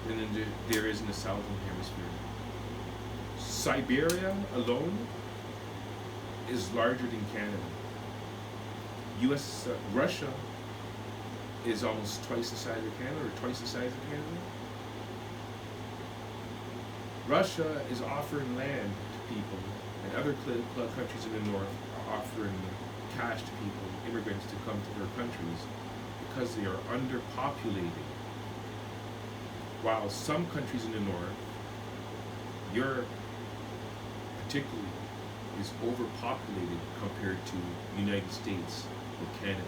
A: than there is in the southern hemisphere. Siberia alone is larger than Canada. Russia is almost twice the size of Canada, or twice the size of Canada. Russia is offering land to people, and other countries in the north are offering caste people, immigrants, to come to their countries because they are underpopulated. While some countries in the north, Europe particularly, is overpopulated compared to the United States or Canada.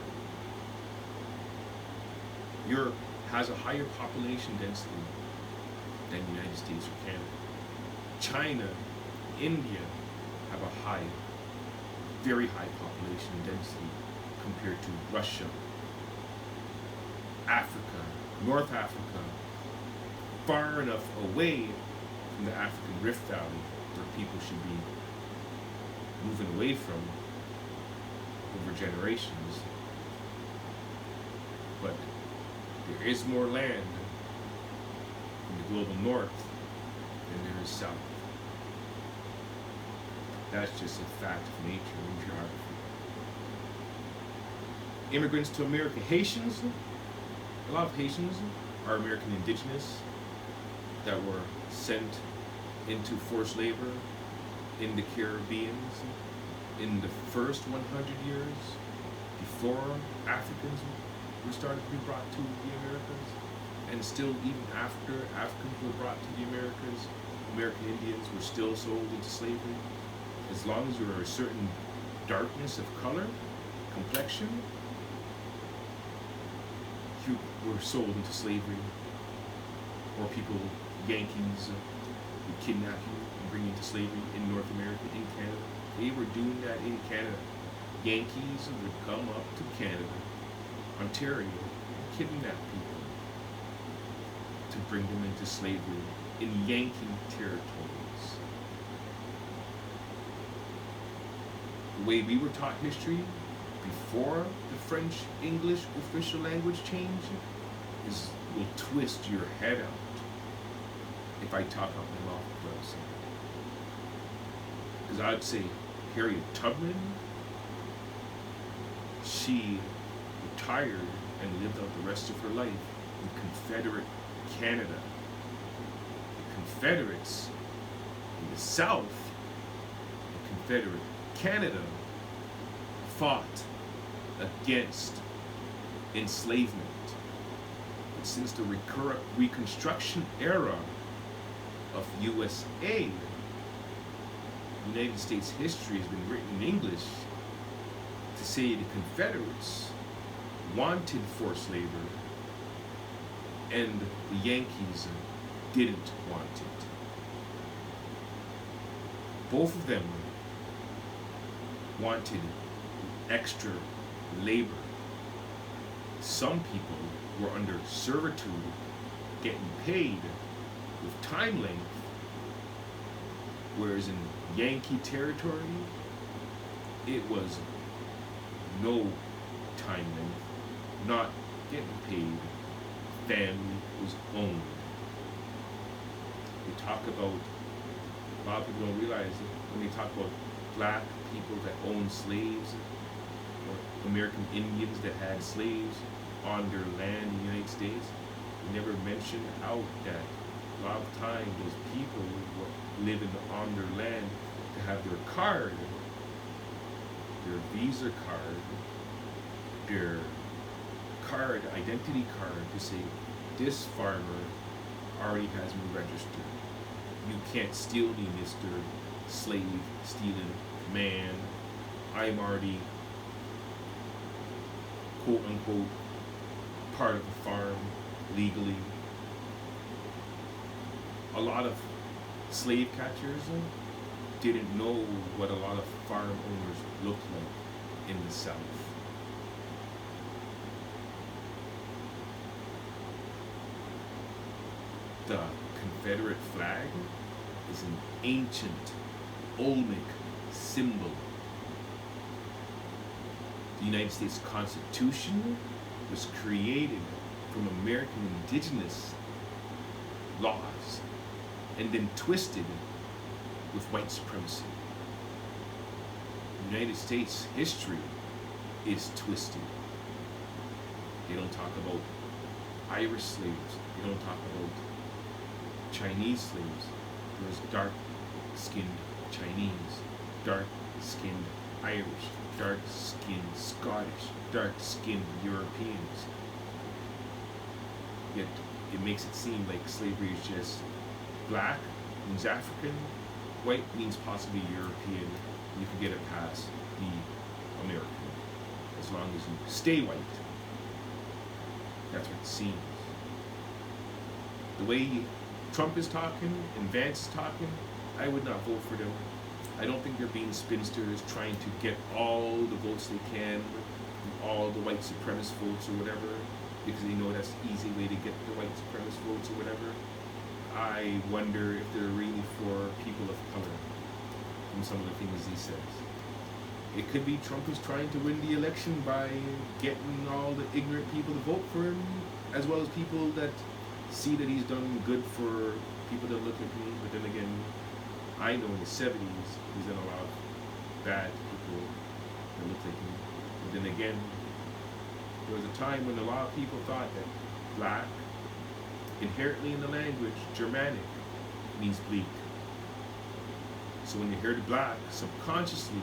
A: Europe has a higher population density than the United States or Canada. China, India have a very high population density compared to Russia. Africa, North Africa, far enough away from the African Rift Valley where people should be moving away from over generations. But there is more land in the global north than there is south. That's just a fact of nature and geography. Immigrants to America, Haitians, a lot of Haitians are American indigenous that were sent into forced labor in the Caribbean in the first 100 years before Africans were started to be brought to the Americas, and still even after Africans were brought to the Americas, American Indians were still sold into slavery. As long as you were a certain darkness of color, complexion, you were sold into slavery, or people, Yankees, would kidnap you and bring you into slavery in North America, in Canada. They were doing that in Canada. Yankees would come up to Canada, Ontario, and kidnap people to bring them into slavery in Yankee territories. The way we were taught history before the French-English official language change is will twist your head out if I talk out my mouth what I'm saying. Because I'd say Harriet Tubman, she retired and lived out the rest of her life in Confederate Canada. The Confederates in the South, in Confederate Canada, fought against enslavement. But since the Reconstruction era of USA, United States history has been written in English to say the Confederates wanted forced labor and the Yankees didn't want it. Both of them wanted extra labor. Some people were under servitude, getting paid with time length, whereas in Yankee territory, it was no time length, not getting paid, family was owned. They talk about, a lot of people don't realize it, when they talk about black people that owned slaves, or American Indians that had slaves on their land in the United States, they never mention out that a lot of time those people were living on their land to have their card, their Visa card, their card, identity card, to say this farmer already has me registered. You can't steal me, Mr. Slave stealing man. I'm already quote unquote part of the farm legally. A lot of slave catchers didn't know what a lot of farm owners looked like in the South. The Confederate flag is an ancient Olmec symbol. The United States Constitution was created from American indigenous laws and then twisted with white supremacy. The United States history is twisted. They don't talk about Irish slaves. They don't talk about Chinese slaves. There's dark-skinned Chinese, dark-skinned Irish, dark-skinned Scottish, dark-skinned Europeans. Yet it makes it seem like slavery is just black means African, white means possibly European. You can get it past the American as long as you stay white. That's what it seems. The way Trump is talking and Vance is talking, I would not vote for them. I don't think they're being spinsters trying to get all the votes they can, all the white supremacist votes or whatever, because they know that's the easy way to get the white supremacist votes or whatever. I wonder if they're really for people of color from some of the things he says. It could be Trump is trying to win the election by getting all the ignorant people to vote for him, as well as people that see that he's done good for people that look like me. But then again, I know in the 70s he's done a lot of bad to people that look like me. But then again, there was a time when a lot of people thought that black, inherently in the language, Germanic, means bleak. So when you hear the black, subconsciously,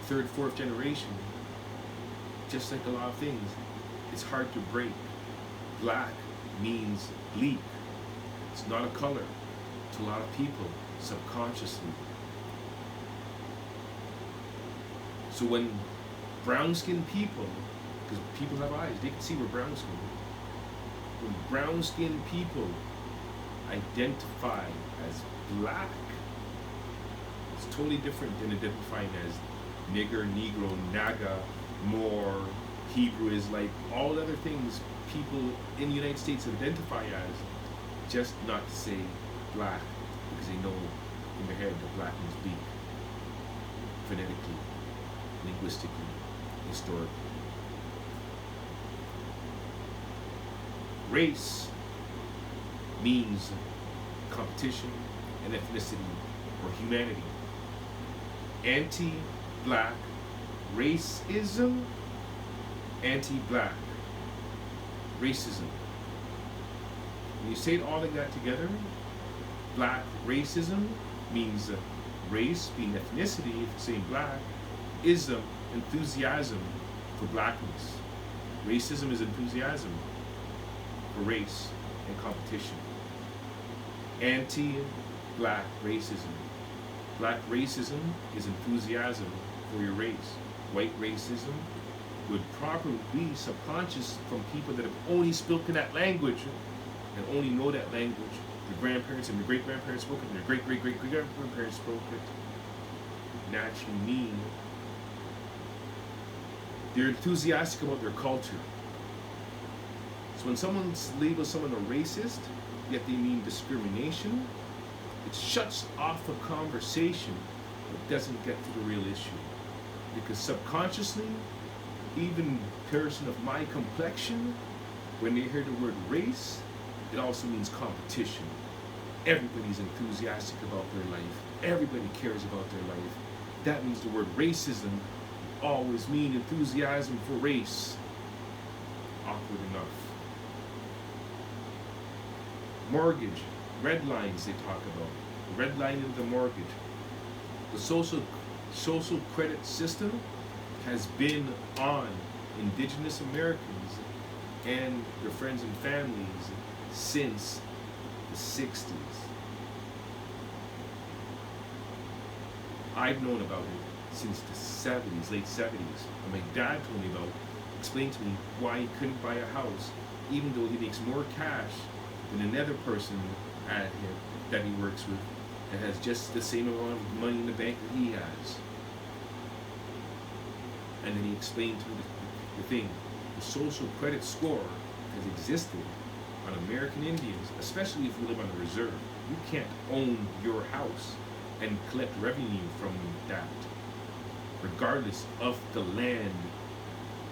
A: third, fourth generation, just like a lot of things, it's hard to break. Black means bleak. It's not a color to a lot of people, subconsciously. So when brown-skinned people, because people have eyes, they can see we're brown-skinned. When brown-skinned people identify as black, it's totally different than identifying as nigger, negro, naga, Moor, Hebrew, is like all other things people in the United States identify as, just not to say black, because they know in their head that black means bleak, phonetically, linguistically, historically. Race means competition and ethnicity or humanity. Anti-black racism, anti-black racism. When you say all of that together, black racism means race being ethnicity, if you're saying black, ism, enthusiasm for blackness. Racism is enthusiasm for race and competition. Anti-black racism. Black racism is enthusiasm for your race. White racism would probably be subconscious from people that have only spoken that language and only know that language. Their grandparents and their great-grandparents spoke it, and their great-great-great-great-grandparents spoke it. Naturally mean they're enthusiastic about their culture. So when someone labels someone a racist, yet they mean discrimination, it shuts off a conversation but doesn't get to the real issue. Because subconsciously, even a person of my complexion, when they hear the word race, it also means competition. Everybody's enthusiastic about their life. Everybody cares about their life. That means the word racism always means enthusiasm for race. Awkward enough. Mortgage, red lines they talk about. Red line of the mortgage. The social credit system has been on indigenous Americans and their friends and families since the 60s. I've known about it since the 70s, late 70s. And my dad told me about it, explained to me why he couldn't buy a house, even though he makes more cash than another person that he works with that has just the same amount of money in the bank that he has. And then he explained to me the thing. The social credit score has existed on American Indians, especially if you live on a reserve. You can't own your house and collect revenue from that, regardless of the land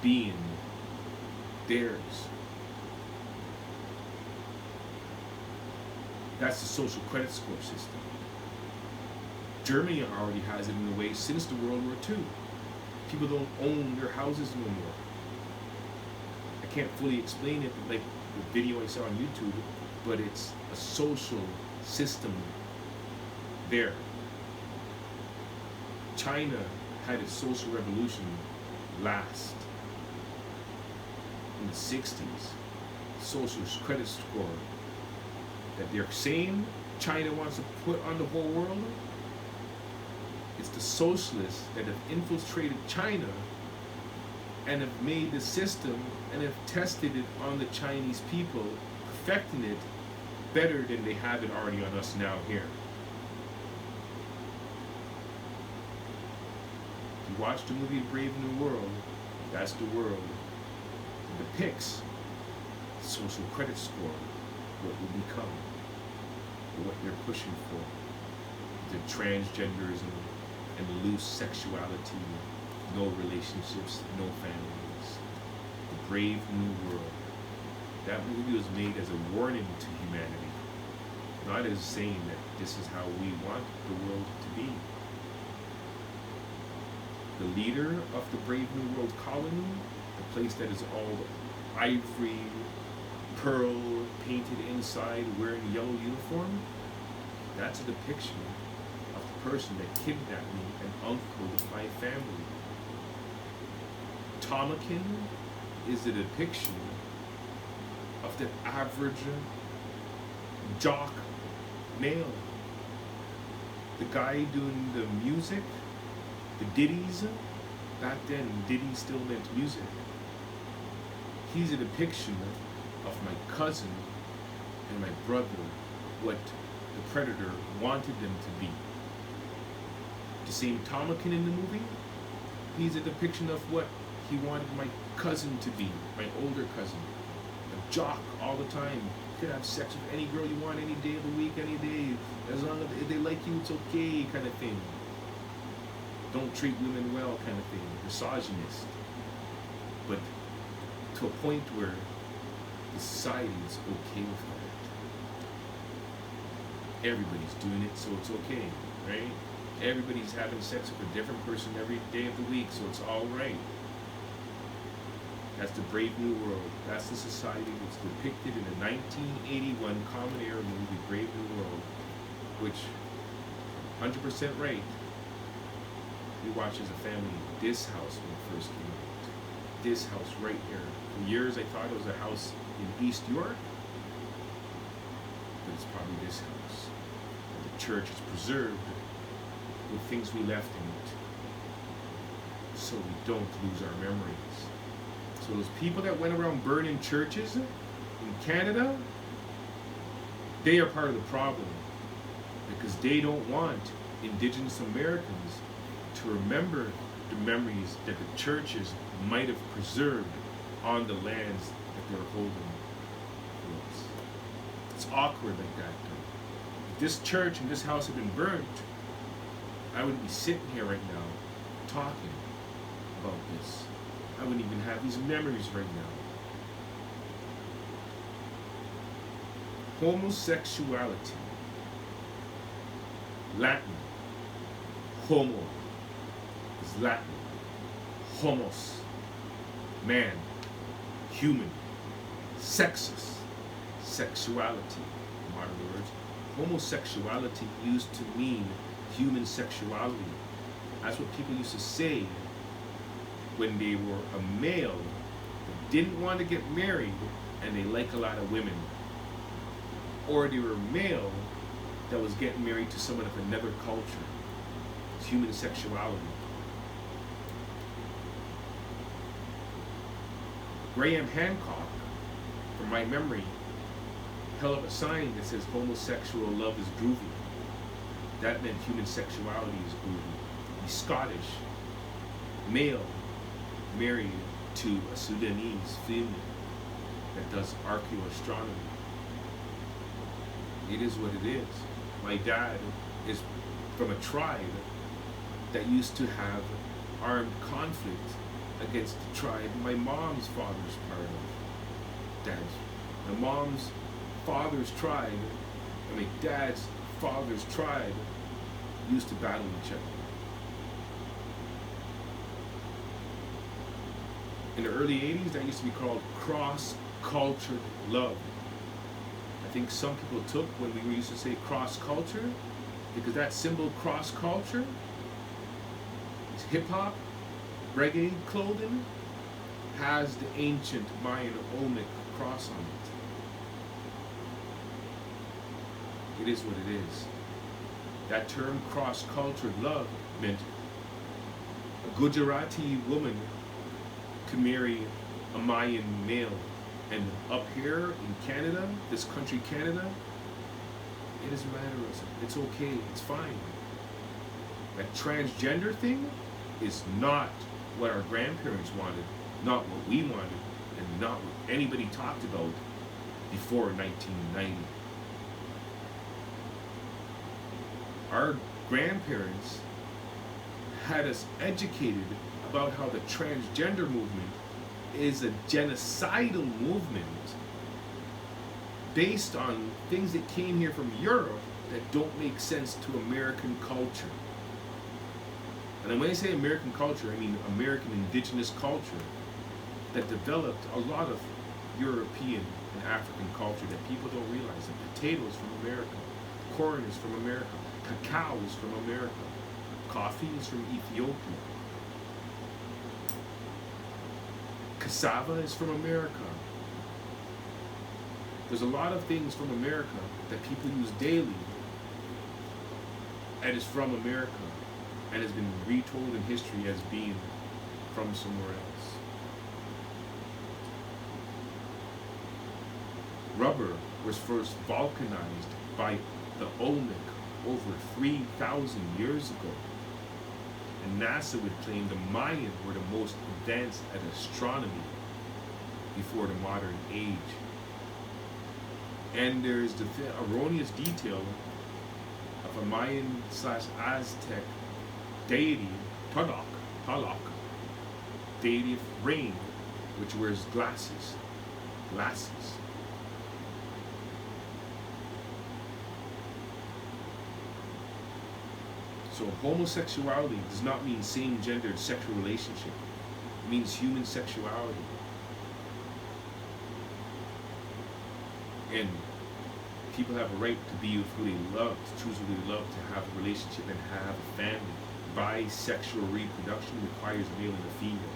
A: being theirs. That's the social credit score system. Germany already has it in a way since the World War II. People don't own their houses no more. I can't fully explain it like the video I saw on YouTube, but it's a social system there. China had a social revolution last in the 60s, social credit score that they're saying China wants to put on the whole world, it's the socialists that have infiltrated China and have made the system and have tested it on the Chinese people, perfecting it better than they have it already on us now here. If you watch the movie Brave New World, that's the world. It depicts the social credit score, what will become, what they're pushing for, the transgenderism and loose sexuality, no relationships, no families. The Brave New World. That movie was made as a warning to humanity, not as saying that this is how we want the world to be. The leader of the Brave New World colony, the place that is all ivory, pearl, painted inside, wearing a yellow uniform, that's a depiction of the person that kidnapped me and uncled my family. Tomakin is a depiction of the average jock male. The guy doing the music, the ditties, back then ditties still meant music. He's a depiction of my cousin and my brother, what the predator wanted them to be. The same Tomakin in the movie, he's a depiction of what he wanted my cousin to be, my older cousin. A jock all the time. You could have sex with any girl you want any day of the week, any day. As long as they like you, it's okay kind of thing. Don't treat women well kind of thing. Misogynist. But to a point where the society is okay with that. Everybody's doing it, so it's okay, right? Everybody's having sex with a different person every day of the week, so it's all right. That's the Brave New World. That's the society that's depicted in the 1981 Common Era movie, Brave New World, which, 100% right, we watched as a family this house when it first came out. This house right here. For years I thought it was a house in East York, but it's probably this house. And the church is preserved with things we left in it, so we don't lose our memories. So those people that went around burning churches in Canada, they are part of the problem, because they don't want Indigenous Americans to remember the memories that the churches might have preserved on the lands that they're holding for us. It's awkward like that though. If this church and this house had been burnt, I wouldn't be sitting here right now talking about this. I wouldn't even have these memories right now. Homosexuality. Latin. Homo is Latin. Homos. Man. Human. Sexus. Sexuality. Modern words. Homosexuality used to mean human sexuality. That's what people used to say when they were a male that didn't want to get married and they like a lot of women. Or they were a male that was getting married to someone of another culture. It's human sexuality. Graham Hancock, from my memory, held up a sign that says homosexual love is groovy. That meant human sexuality is groovy. He's Scottish, male, married to a Sudanese female that does archaeoastronomy. It is what it is. My dad is from a tribe that used to have armed conflict against the tribe my mom's father's part of. Dad's. My mom's father's tribe and my dad's father's tribe used to battle each other. In the early 80s, that used to be called cross-cultured love. I think some people took when we used to say cross-culture, because that symbol cross-culture hip hop, reggae clothing has the ancient Mayan Olmec cross on it. It is what it is. That term cross-cultured love meant a Gujarati woman could marry a Mayan male. And up here in Canada, this country Canada, it doesn't matter. It's okay. It's fine. That transgender thing is not what our grandparents wanted, not what we wanted, and not what anybody talked about before 1990. Our grandparents had us educated about how the transgender movement is a genocidal movement based on things that came here from Europe that don't make sense to American culture. And when I say American culture, I mean American indigenous culture that developed a lot of European and African culture that people don't realize. That potatoes from America, corn is from America, cacao is from America, coffee is from Ethiopia, cassava is from America. There's a lot of things from America that people use daily and is from America and has been retold in history as being from somewhere else. Rubber was first vulcanized by the Olmec over 3,000 years ago. And NASA would claim the Mayan were the most advanced at astronomy before the modern age. And there's the erroneous detail of a Mayan/Aztec deity, Tlaloc, deity of rain, which wears glasses. So homosexuality does not mean same-gendered sexual relationship. It means human sexuality. And people have a right to be with who they love, to choose who they love, to have a relationship and have a family. Bisexual reproduction requires a male and a female.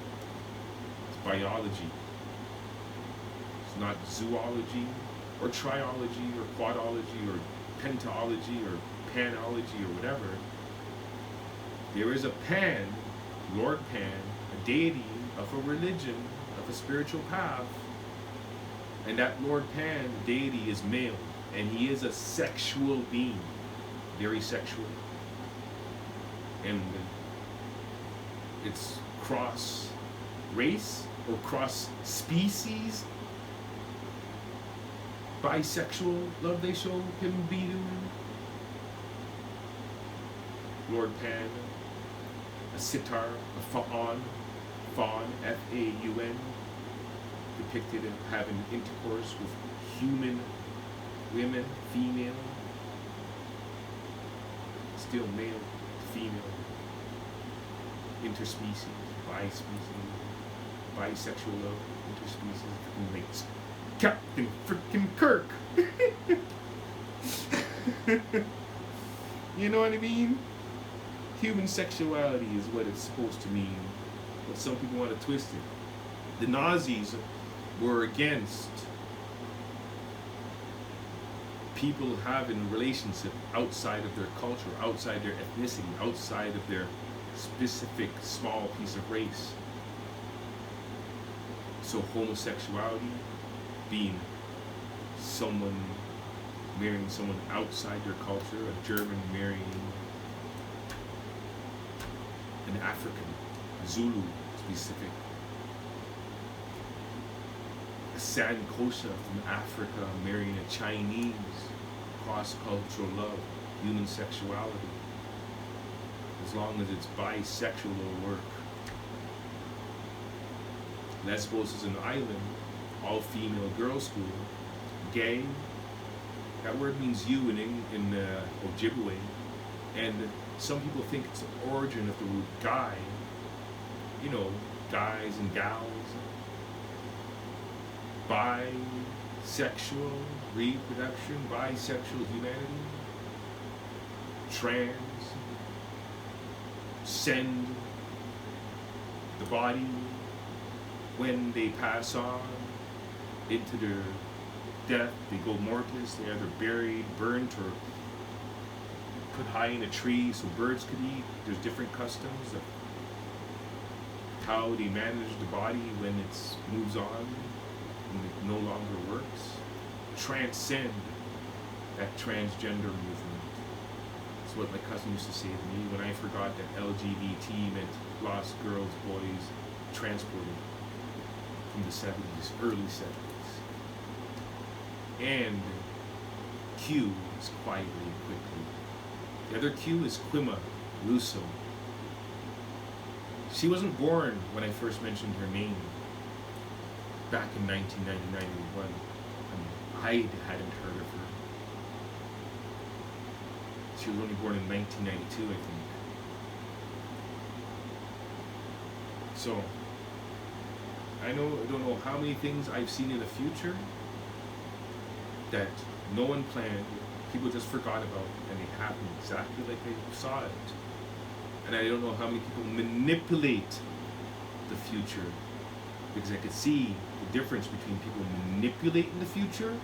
A: It's biology. It's not zoology or triology or quadology or pentology or panology or whatever. There is a Pan, Lord Pan, a deity of a religion, of a spiritual path. And that Lord Pan deity is male. And he is a sexual being. Very sexual. And it's cross race or cross species. Bisexual love they show him be doing. Lord Pan, a sitar, a faun, F-A-U-N, depicted as having intercourse with human women, female, still male, female, interspecies, bisexual love, interspecies, mates. Captain frickin' Kirk! You know what I mean? Human sexuality is what it's supposed to mean, but some people want to twist it. The Nazis were against people having a relationship outside of their culture, outside their ethnicity, outside of their specific small piece of race. So homosexuality being someone marrying someone outside their culture, a German marrying an African, Zulu specific, a Sankosha from Africa marrying a Chinese, cross-cultural love, human sexuality. As long as it's bisexual, it'll work. Lesbos is an island, all-female girls' school. Gay, that word means you in Ojibwe, and some people think it's the origin of the word guy. You know, guys and gals. Bisexual reproduction, bisexual humanity, trans, send, the body, when they pass on into their death, they go mortis, they're either buried, burnt, or put high in a tree so birds could eat. There's different customs of how they manage the body when it moves on and it no longer works. Transcend that transgender movement. It's what my cousin used to say to me when I forgot that LGBT meant lost girls, boys, transported from the 70s, early 70s. And Q is quietly and quickly. The other Q is Quima Russo. She wasn't born when I first mentioned her name back in 1990-91. I hadn't heard of her. She was only born in 1992, I think. So, I don't know how many things I've seen in the future that no one planned, people just forgot about, and they happened exactly like they saw it. And I don't know how many people manipulate the future, because I could see the difference between people manipulating the future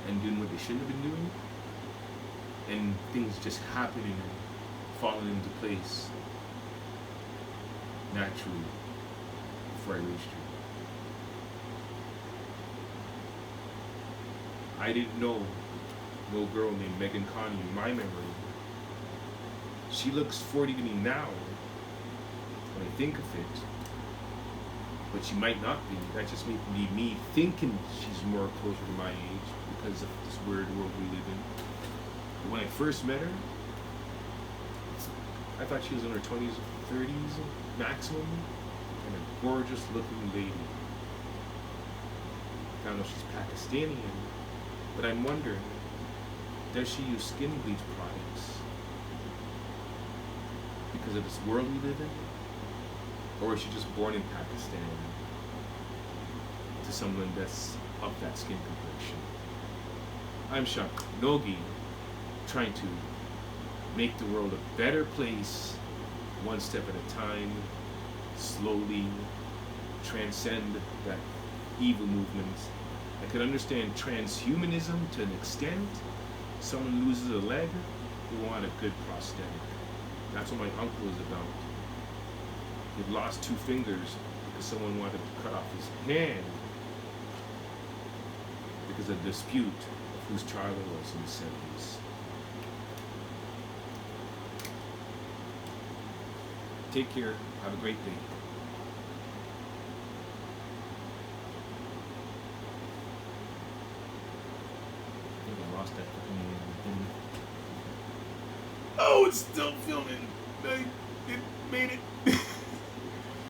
A: and doing what they shouldn't have been doing, and things just happening and falling into place naturally before I reached her. I didn't know no girl named Megan Connie in my memory. She looks 40 to me now when I think of it, but she might not be. That just may be me thinking she's more closer to my age because of this weird world we live in. But when I first met her, I thought she was in her 20s or 30s maximum, and a gorgeous looking lady. I don't know if she's Pakistani, but I'm wondering, does she use skin bleach products because of this world we live in? Or is she just born in Pakistan to someone that's of that skin complexion? I'm shocked. Nogi trying to make the world a better place, one step at a time, slowly transcend that evil movement. I could understand transhumanism to an extent. Someone loses a leg, they want a good prosthetic. That's what my uncle is about. He lost 2 fingers because someone wanted to cut off his hand because of a dispute of whose child it was in the 70s. Take care. Have a great day. I think I lost that fucking. Oh, it's still filming. It made it.